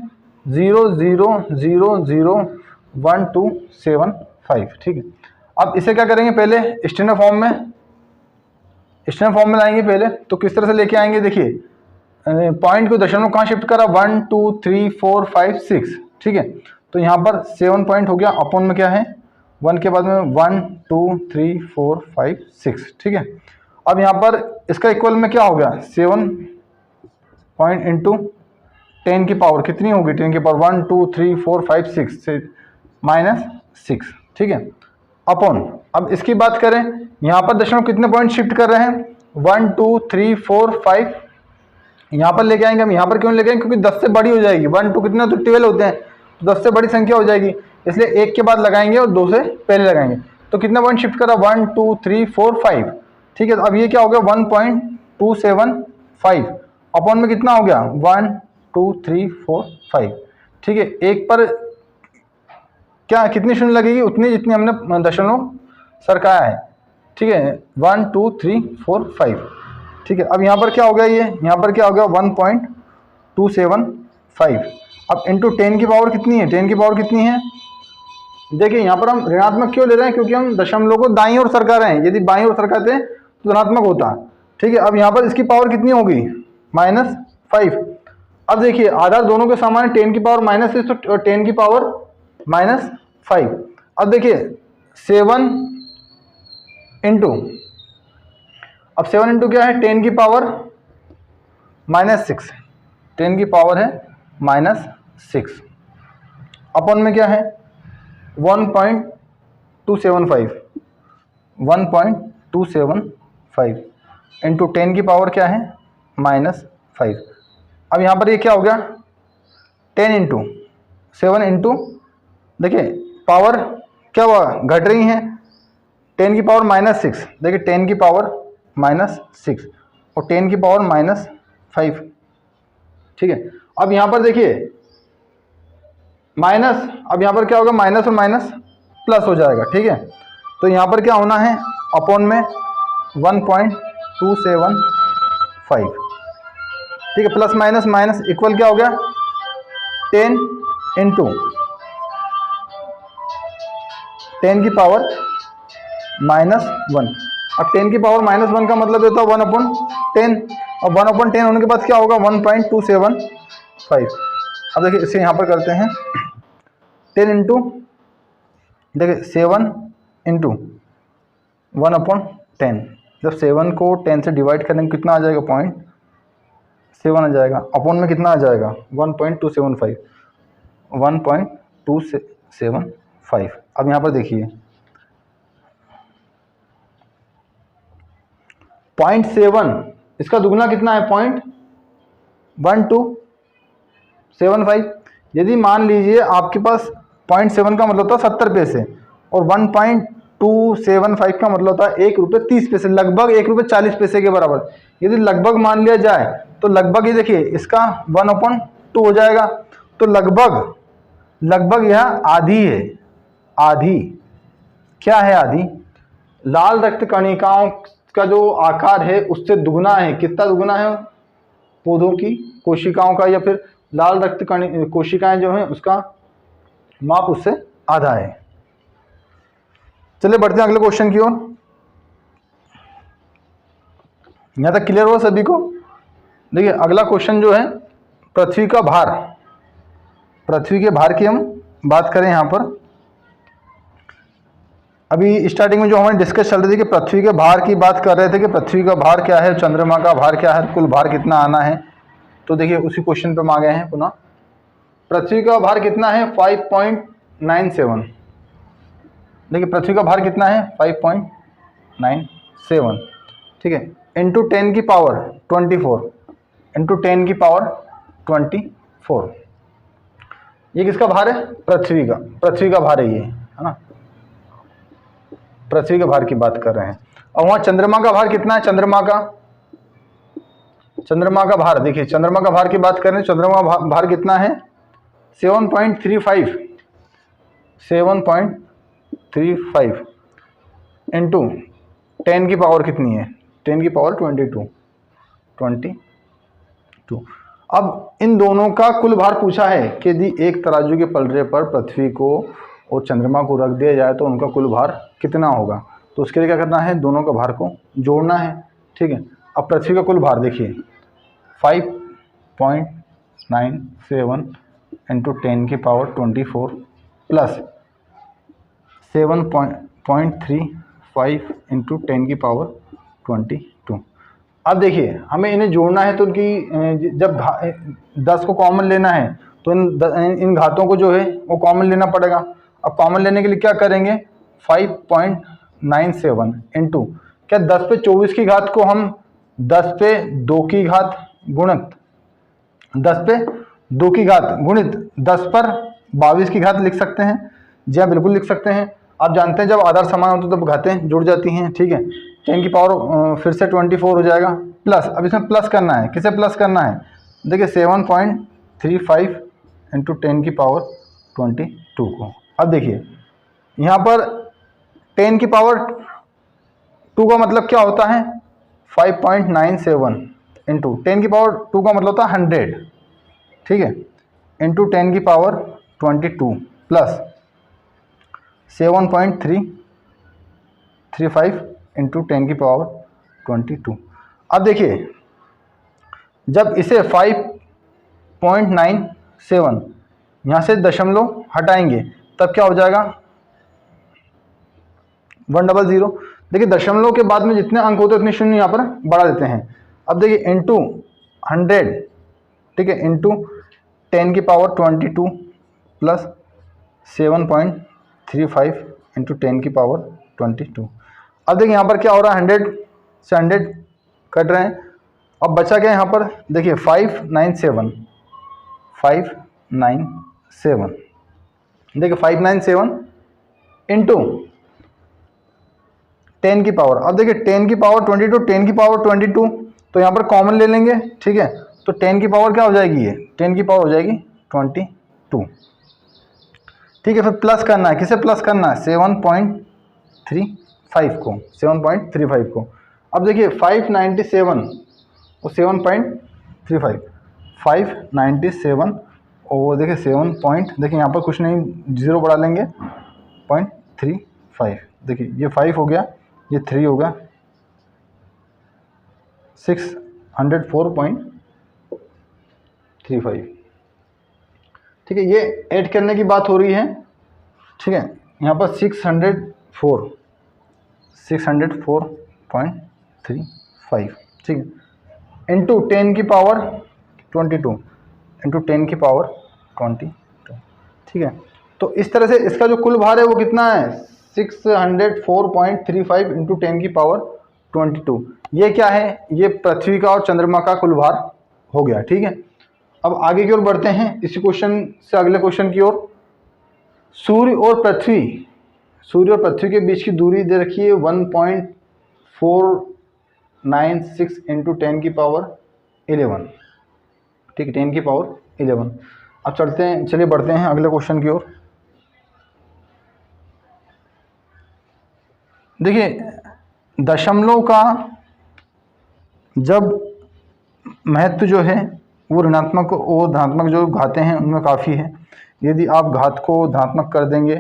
0.000127,5, ठीक है। अब इसे क्या करेंगे, पहले स्टैंडर्ड फॉर्म में लाएंगे पहले। तो किस तरह से लेके आएंगे, देखिए पॉइंट को दशमलव कहाँ शिफ्ट करा 1 2 3 4 5 6, ठीक है। तो यहाँ पर 7 पॉइंट हो गया, अपॉन में क्या है 1 के बाद में 1 2 3 4 5 6, ठीक है। अब यहाँ पर इसका इक्वल में क्या हो गया 7 पॉइंट इंटू 10 की पावर कितनी होगी 10 की पावर 1 2 3 4 5 6 से -6, ठीक है, अपॉन। अब इसकी बात करें, यहाँ पर दशमलव कितने पॉइंट शिफ्ट कर रहे हैं 1 2 3 4 5, यहाँ पर लेके आएंगे हम। यहाँ पर क्यों लेके आएंगे, क्योंकि 10 से बड़ी हो जाएगी, 1 2 कितने तो 12 होते हैं, तो 10 से बड़ी संख्या हो जाएगी, इसलिए 1 के बाद लगाएंगे और 2 से पहले लगाएंगे। तो कितना पॉइंट शिफ्ट करा 1 2 3 4 5, ठीक है। तो अब ये क्या हो गया 1.275, अपॉन में कितना हो गया 1 2 3 4 5, ठीक है। एक पर क्या कितनी शून्य लगेगी, उतनी जितनी हमने दशमलव सरकाया है, ठीक है, 1 2 3 4 5, ठीक है। अब यहाँ पर क्या हो गया, ये यहाँ पर क्या हो गया 1.275। अब इंटू 10 की पावर कितनी है, 10 की पावर कितनी है, देखिए यहाँ पर हम ऋणात्मक क्यों ले रहे हैं, क्योंकि हम दशमलव को दाईं ओर सरका रहे हैं, यदि बाईं ओर सरकाते तो धनात्मक होता, ठीक है। अब यहाँ पर इसकी पावर कितनी होगी -5। अब देखिए आधार दोनों के समान है, 10 की पावर -6 तो 10 की पावर -5। अब देखिए 7 इंटू, अब 7 इंटू क्या है 10 की पावर -6, 10 की पावर है -6, अपॉन में क्या है 1.275, 1.275 इंटू 10 की पावर क्या है -5। अब यहाँ पर ये क्या हो गया 10 इंटू 7 इंटू, देखिए पावर क्या हुआ घट रही है, 10 की पावर -6, देखिए 10 की पावर -6 और 10 की पावर -5, ठीक है। अब यहाँ पर देखिए माइनस, अब यहाँ पर क्या होगा माइनस और माइनस प्लस हो जाएगा, ठीक है। तो यहाँ पर क्या होना है अपॉन में 1.275, ठीक है, प्लस माइनस माइनस इक्वल क्या हो गया 10 इंटू 10 की पावर -1। अब 10 की पावर -1 का मतलब होता है 1/10, और 1/10 होने के बाद क्या होगा 1.275। अब देखिए इसे यहाँ पर करते हैं 10 इंटू, देखिए 7 इंटू 1/10, जब 7 को 10 से डिवाइड करेंगे कितना आ जाएगा 0.7 आ जाएगा, अपॉन में कितना आ जाएगा 1.275, 1.275। अब यहाँ पर देखिए 0.7, इसका दुगना कितना है 0.1275। यदि मान लीजिए आपके पास 0.7 का मतलब होता है 70 पैसे और 1.275 का मतलब होता है 1 रुपये 30 पैसे, लगभग 1 रुपये 40 पैसे के बराबर। यदि लगभग मान लिया जाए तो लगभग ये देखिए इसका 1/2 हो जाएगा, तो लगभग यह आधी है। आधी क्या है, आधी लाल रक्त कणिकाओं का जो आकार है उससे दुगना है। कितना दुगना है, पौधों की कोशिकाओं का या फिर लाल रक्त कोशिकाएं जो हैं उसका माप उससे आधा है। चलिए बढ़ते हैं अगले क्वेश्चन की ओर। यहां तक क्लियर हुआ सभी को। देखिए अगला क्वेश्चन जो है पृथ्वी का भार, पृथ्वी के भार की हम बात करें। यहाँ पर अभी स्टार्टिंग में जो हमारे डिस्कस चल रही थी कि पृथ्वी के भार की बात कर रहे थे कि पृथ्वी का भार क्या है, चंद्रमा का भार क्या है, कुल भार कितना आना है। तो देखिए उसी क्वेश्चन पे हम आ गए हैं पुनः। पृथ्वी का भार कितना है 5.97। देखिए पृथ्वी का भार कितना है 5.97, ठीक है, इंटू 10 की पावर 24, इंटू 10 की पावर 24। ये किसका भार है, पृथ्वी का भार है ये, है ना, पृथ्वी के भार की बात कर रहे हैं। और वहां चंद्रमा का भार कितना है, चंद्रमा का भार, देखिए चंद्रमा का भार की बात करें, चंद्रमा का भार कितना है 7.35 इंटू 10 की पावर कितनी है, 10 की पावर 22। अब इन दोनों का कुल भार पूछा है कि यदि एक तराजू के पलड़े पर पृथ्वी को और चंद्रमा को रख दिया जाए तो उनका कुल भार कितना होगा। तो उसके लिए क्या करना है, दोनों का भार को जोड़ना है। ठीक है, अब पृथ्वी का कुल भार देखिए 5.97 इंटू 10 की पावर 24 प्लस 7.35 इंटू 10 की पावर 22। अब देखिए हमें इन्हें जोड़ना है तो उनकी जब 10 को कॉमन लेना है तो इन घातों को जो है वो कॉमन लेना पड़ेगा। अब कॉमन लेने के लिए क्या करेंगे, 5.97 इंटू क्या 10 पे 24 की घात को हम 10 पे 2 की घात गुणित 10 पे 2 की घात गुणित 10 पर 22 की घात लिख सकते हैं। जी हाँ, बिल्कुल लिख सकते हैं। आप जानते हैं जब आधार समान होते हैं तब घातें जुड़ जाती हैं। ठीक है, 10 की पावर फिर से 24 हो जाएगा प्लस, अब इसमें प्लस करना है, किसे प्लस करना है, देखिए 7.35 इंटू 10 की पावर 22 को। अब देखिए यहाँ पर 10 की पावर 2 का मतलब क्या होता है, 5.97 इंटू 10 की पावर 2 का मतलब होता है 100। ठीक है, इंटू 10 की पावर 22 प्लस 7.35 इंटू 10 की पावर 22। अब देखिए जब इसे 5.97 यहाँ से दशमलव हटाएंगे तब क्या हो जाएगा 100। देखिए दशमलव के बाद में जितने अंक होते हैं उतने शून्य यहाँ पर बढ़ा देते हैं। अब देखिए इंटू 100, ठीक है, इंटू 10 की पावर 22 प्लस 7.35 इंटू 10 की पावर 22। अब देखिए यहाँ पर क्या हो रहा है, 100 से 100 कट रहे हैं। अब बचा क्या यहाँ पर, देखिए 597 देखिए 597 इंटू 10 की पावर। अब देखिए 10 की पावर 22, 10 की पावर 22 तो यहाँ पर कॉमन ले लेंगे। ठीक है, तो 10 की पावर क्या हो जाएगी, ये 10 की पावर हो जाएगी 22। ठीक है, फिर प्लस करना है, किसे प्लस करना है, 7.35 को। अब देखिए 597 और 7.35, 597 और देखिए 7 पॉइंट, देखिए यहाँ पर कुछ नहीं, 0 बढ़ा लेंगे 0.35। देखिए ये 5 हो गया, ये 3 होगा, 604.35। ठीक है, ये ऐड करने की बात हो रही है। ठीक है, यहाँ पर 604.35। ठीक है, इंटू 10 की पावर 22 इंटू 10 की पावर 22। ठीक है, तो इस तरह से इसका जो कुल भार है वो कितना है, 604.35 इंटू 10 की पावर 22। ये क्या है, ये पृथ्वी का और चंद्रमा का कुल भार हो गया। ठीक है, अब आगे की ओर बढ़ते हैं, इसी क्वेश्चन से अगले क्वेश्चन की ओर। सूर्य और पृथ्वी के बीच की दूरी दे रखी है 1.496 इंटू 10 की पावर 11। ठीक है, 10 की पावर 11। अब चलिए बढ़ते हैं अगले क्वेश्चन की ओर। देखिए दशमलव का जब महत्व जो है वो ऋणात्मक और धनात्मक जो घातें हैं उनमें काफ़ी है। यदि आप घात को धनात्मक कर देंगे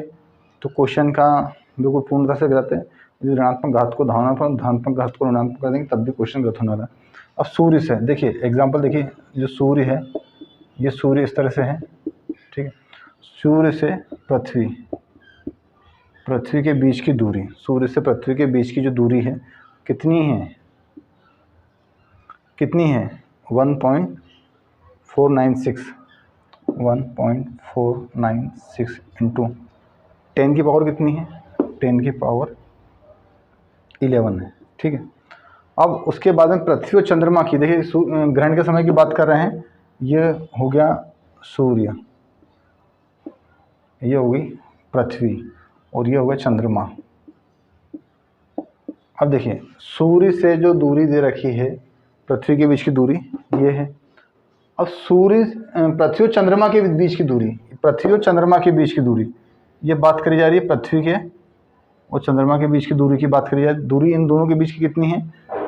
तो क्वेश्चन का बिल्कुल पूर्णतः से गलत है। यदि ऋणात्मक घात को धनात्मक घात को ऋणात्मक कर देंगे तब भी क्वेश्चन गलत होने वाला है। अब सूर्य से देखिए एग्जाम्पल, देखिए जो सूर्य है, ये सूर्य इस तरह से है। ठीक है, सूर्य से पृथ्वी के बीच की दूरी, सूर्य से पृथ्वी के बीच की जो दूरी है कितनी है 1.496 इंटू 10 की पावर कितनी है, 10 की पावर 11 है। ठीक है, अब उसके बाद में पृथ्वी और चंद्रमा की, देखिए ग्रहण के समय की बात कर रहे हैं, ये हो गया सूर्य, ये हो गई पृथ्वी और ये हो गया चंद्रमा। अब देखिए सूर्य से जो दूरी दे रखी है पृथ्वी के बीच की दूरी ये है। अब सूर्य पृथ्वी और चंद्रमा के बीच की दूरी पृथ्वी और चंद्रमा के बीच की दूरी, ये बात करी जा रही है पृथ्वी के और चंद्रमा के बीच की दूरी की बात करी जा रही है। दूरी इन दोनों के बीच की कितनी है?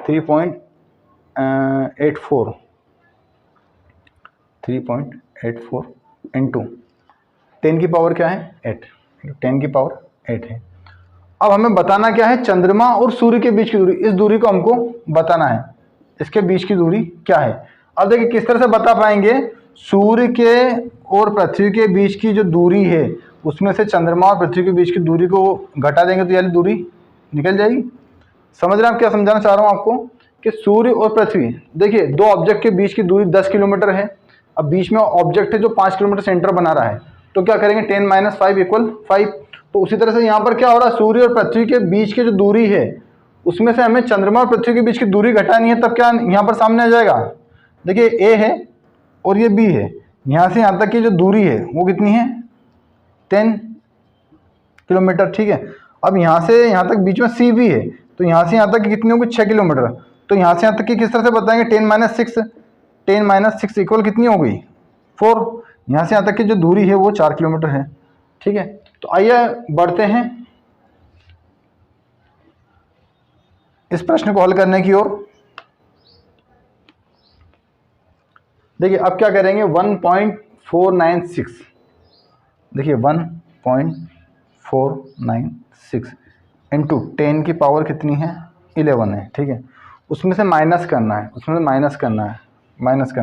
3.84 इंटू 10 की पावर क्या है? 8, 10 की पावर 8 है। अब हमें बताना क्या है? चंद्रमा और सूर्य के बीच की दूरी। इस दूरी को हमको बताना है, इसके बीच की दूरी क्या है। अब देखिए किस तरह से बता पाएंगे। सूर्य के और पृथ्वी के बीच की जो दूरी है उसमें से चंद्रमा और पृथ्वी के बीच की दूरी को घटा देंगे तो यानी दूरी निकल जाएगी। समझ रहे हैं आप क्या समझाना चाह रहा हूँ आपको? कि सूर्य और पृथ्वी, देखिए दो ऑब्जेक्ट के बीच की दूरी 10 किलोमीटर है। अब बीच में ऑब्जेक्ट है जो 5 किलोमीटर सेंटर बना रहा है, तो क्या करेंगे? 10 - 5 = 5। तो उसी तरह से यहाँ पर क्या हो रहा है? सूर्य और पृथ्वी के बीच की जो दूरी है उसमें से हमें चंद्रमा और पृथ्वी के बीच की दूरी घटानी है, तब क्या यहाँ पर सामने आ जाएगा? देखिए ए है और ये बी है, यहाँ से यहाँ तक की जो दूरी है वो कितनी है? 10 किलोमीटर, ठीक है। अब यहाँ से यहाँ तक बीच में सी भी है, तो यहाँ से यहाँ तक की कितनी होगी? 6 किलोमीटर। तो यहाँ से यहाँ तक की किस तरह से बताएंगे? 10 - 6, 10 - 6 इक्वल कितनी हो गई? 4। यहाँ से यहाँ तक की जो दूरी है वो 4 किलोमीटर है, ठीक है। तो आइए बढ़ते हैं इस प्रश्न को हल करने की ओर। देखिए अब क्या करेंगे? 1.496, देखिए 1.496 इंटू 10 की पावर कितनी है? 11 है, ठीक है। उसमें से माइनस करना है, उसमें से माइनस करना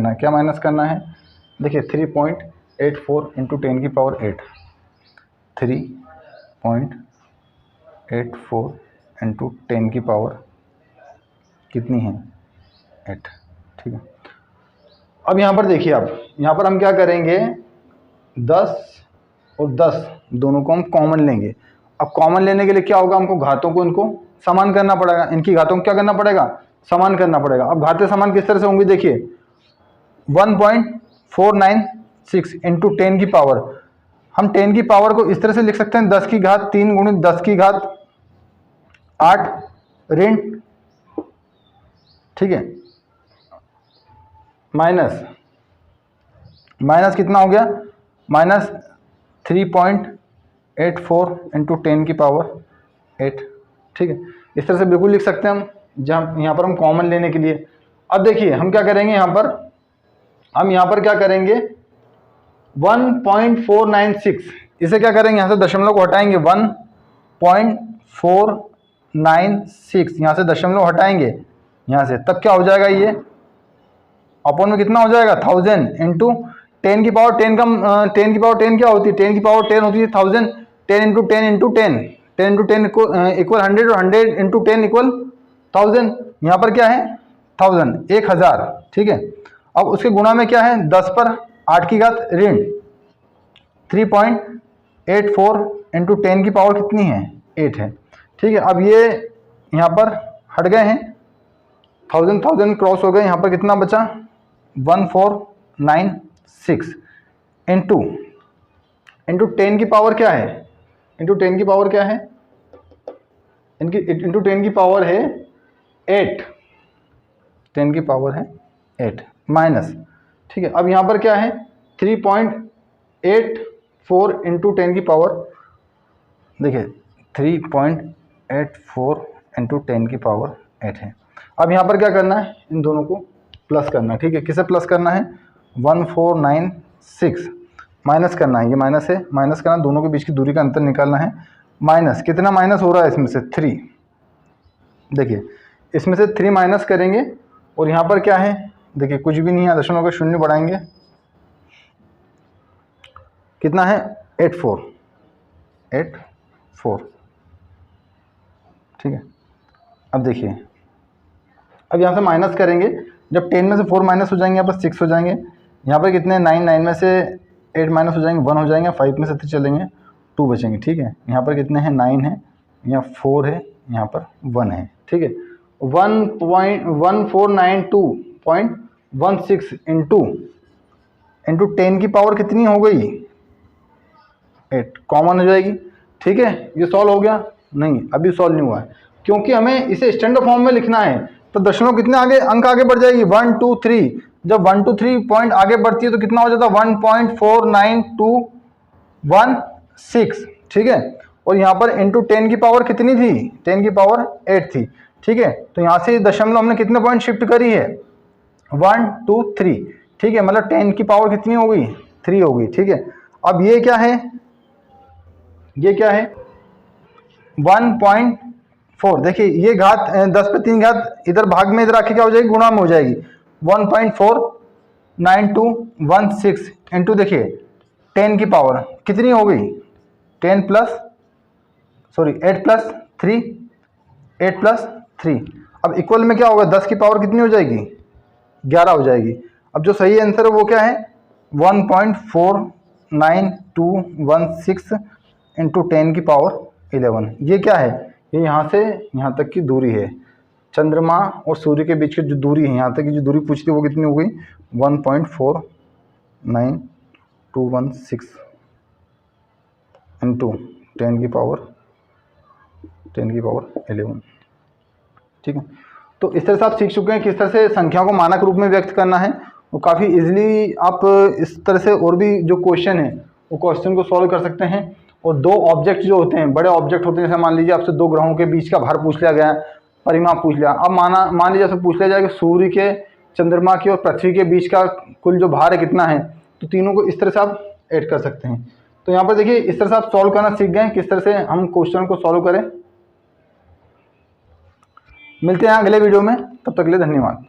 है। क्या माइनस करना है? देखिए 3.84 इंटू 10 की पावर 8, 3.84 इंटू 10 की पावर कितनी है? 8, ठीक है। अब यहाँ पर देखिए, आप यहाँ पर हम क्या करेंगे? 10 और 10 दोनों को हम कॉमन लेंगे। अब कॉमन लेने के लिए क्या होगा? हमको घातों को इनको समान करना पड़ेगा। इनकी घातों को क्या करना पड़ेगा? समान करना पड़ेगा। अब घातें समान किस तरह से होंगी? देखिए 1.496 इंटू 10 की पावर, हम 10 की पावर को इस तरह से लिख सकते हैं 10 की घात 3 गुणित 10 की घात 8 ऋण, ठीक है, माइनस कितना हो गया? माइनस 3.84 इंटू 10 की पावर 8, ठीक है। इस तरह से बिल्कुल लिख सकते हैं हम, जहाँ यहाँ पर हम कॉमन लेने के लिए। अब देखिए हम क्या करेंगे? हम यहाँ पर क्या करेंगे? 1.496, इसे क्या करेंगे? यहाँ से दशमलव को हटाएंगे। 1.496 यहाँ से दशमलव हटाएंगे यहाँ से, तब क्या हो जाएगा? ये अपॉन में कितना हो जाएगा? 1000 इंटू 10 की पावर 10 का 10 की पावर 10 क्या होती है? 10 की पावर 10 होती है 1000। 10 इंटू 10 इंटू 10, 10 इंटू 10 इक्वल 100 और 100 इंटू 10 इक्वल 1000। यहाँ पर क्या है? 1000, ठीक है। अब उसके गुणा में क्या है? 10 पर 8 की घात ऋण 3.84 इंटू 10 की पावर कितनी है? 8 है, ठीक है। अब ये यहाँ पर हट गए हैं, 1000 क्रॉस हो गए। यहाँ पर कितना बचा? 1496 इंटू 10 की पावर क्या है? इंटू 10 की पावर क्या है? इंटू 10 की पावर है 8, 10 की पावर है 8 माइनस, ठीक है। अब यहाँ पर क्या है? 3.84 इंटू 10 की पावर, देखिए 3.84 इंटू 10 की पावर 8 है। अब यहाँ पर क्या करना है? इन दोनों को प्लस करना है, ठीक है। किसे प्लस करना है? 1496 माइनस करना है, ये माइनस है, माइनस करना, दोनों के बीच की दूरी का अंतर निकालना है। माइनस कितना माइनस हो रहा है? इसमें से 3, देखिए इसमें से 3 माइनस करेंगे और यहाँ पर क्या है? देखिए कुछ भी नहीं है, दशमलव का शून्य बढ़ाएंगे, कितना है? 84, ठीक है। अब देखिए, अब यहाँ से माइनस करेंगे, जब 10 में से 4 माइनस हो जाएंगे यहाँ पर 6 हो जाएंगे। यहाँ पर कितने? 9 में से 8 माइनस हो जाएंगे, 1 हो जाएंगे। 5 में से 3 चलेंगे, 2 बचेंगे, ठीक है। यहाँ पर कितने हैं? 9 है, यहाँ 4 है, यहाँ पर 1 है, ठीक है। 1492.16 इंटू 10 की पावर कितनी हो गई? 8, कॉमन हो जाएगी, ठीक है। ये सॉल्व हो गया? नहीं, अभी सॉल्व नहीं हुआ है, क्योंकि हमें इसे स्टैंडर्ड फॉर्म में लिखना है। तो दशमलव कितने आगे अंक आगे बढ़ जाएगी? 1 2 3, जब 1 2 3 पॉइंट आगे बढ़ती है तो कितना हो जाता है? 1.492 16, ठीक है। और यहाँ पर इंटू 10 की पावर कितनी थी, 10 की पावर 8 थी, ठीक है। तो यहाँ से दशमलव हमने कितने पॉइंट शिफ्ट करी है, 1 2 3, ठीक है। मतलब 10 की पावर कितनी हो गई, 3 हो गई, ठीक है। अब ये क्या है, ये क्या है 1.4, देखिए ये घात 10 पे 3 घात इधर भाग में इधर आके क्या हो जाएगी, गुणा में हो जाएगी। 1.49216 इंटू देखिए 10 की पावर कितनी हो गई, 8 प्लस 3, 8 प्लस 3। अब इक्वल में क्या होगा, 10 की पावर कितनी हो जाएगी, 11 हो जाएगी। अब जो सही आंसर है वो क्या है, 1.49216 इंटू 10 की पावर 11। ये क्या है, ये यहाँ से यहाँ तक की दूरी है, चंद्रमा और सूर्य के बीच की जो दूरी है, यहाँ तक की जो दूरी पूछती है वो कितनी हो गई, 1.49216 इंटू 10 की पावर 11, ठीक है। तो इस तरह से आप सीख चुके हैं किस तरह से संख्या को मानक रूप में व्यक्त करना है, और काफ़ी इजीली आप इस तरह से और भी जो क्वेश्चन है वो क्वेश्चन को सॉल्व कर सकते हैं। और दो ऑब्जेक्ट जो होते हैं, बड़े ऑब्जेक्ट होते हैं, जैसे मान लीजिए आपसे दो ग्रहों के बीच का भार पूछ लिया गया, परिमाप पूछ लिया। अब मान लीजिए आपसे पूछ लिया जाए कि सूर्य के, चंद्रमा की और पृथ्वी के बीच का कुल जो भार है कितना है, तो तीनों को इस तरह से आप ऐड कर सकते हैं। तो यहाँ पर देखिए इस तरह से आप सॉल्व करना सीख गए, किस तरह से हम क्वेश्चन को सॉल्व करें। मिलते हैं अगले वीडियो में, तब तक के लिए धन्यवाद।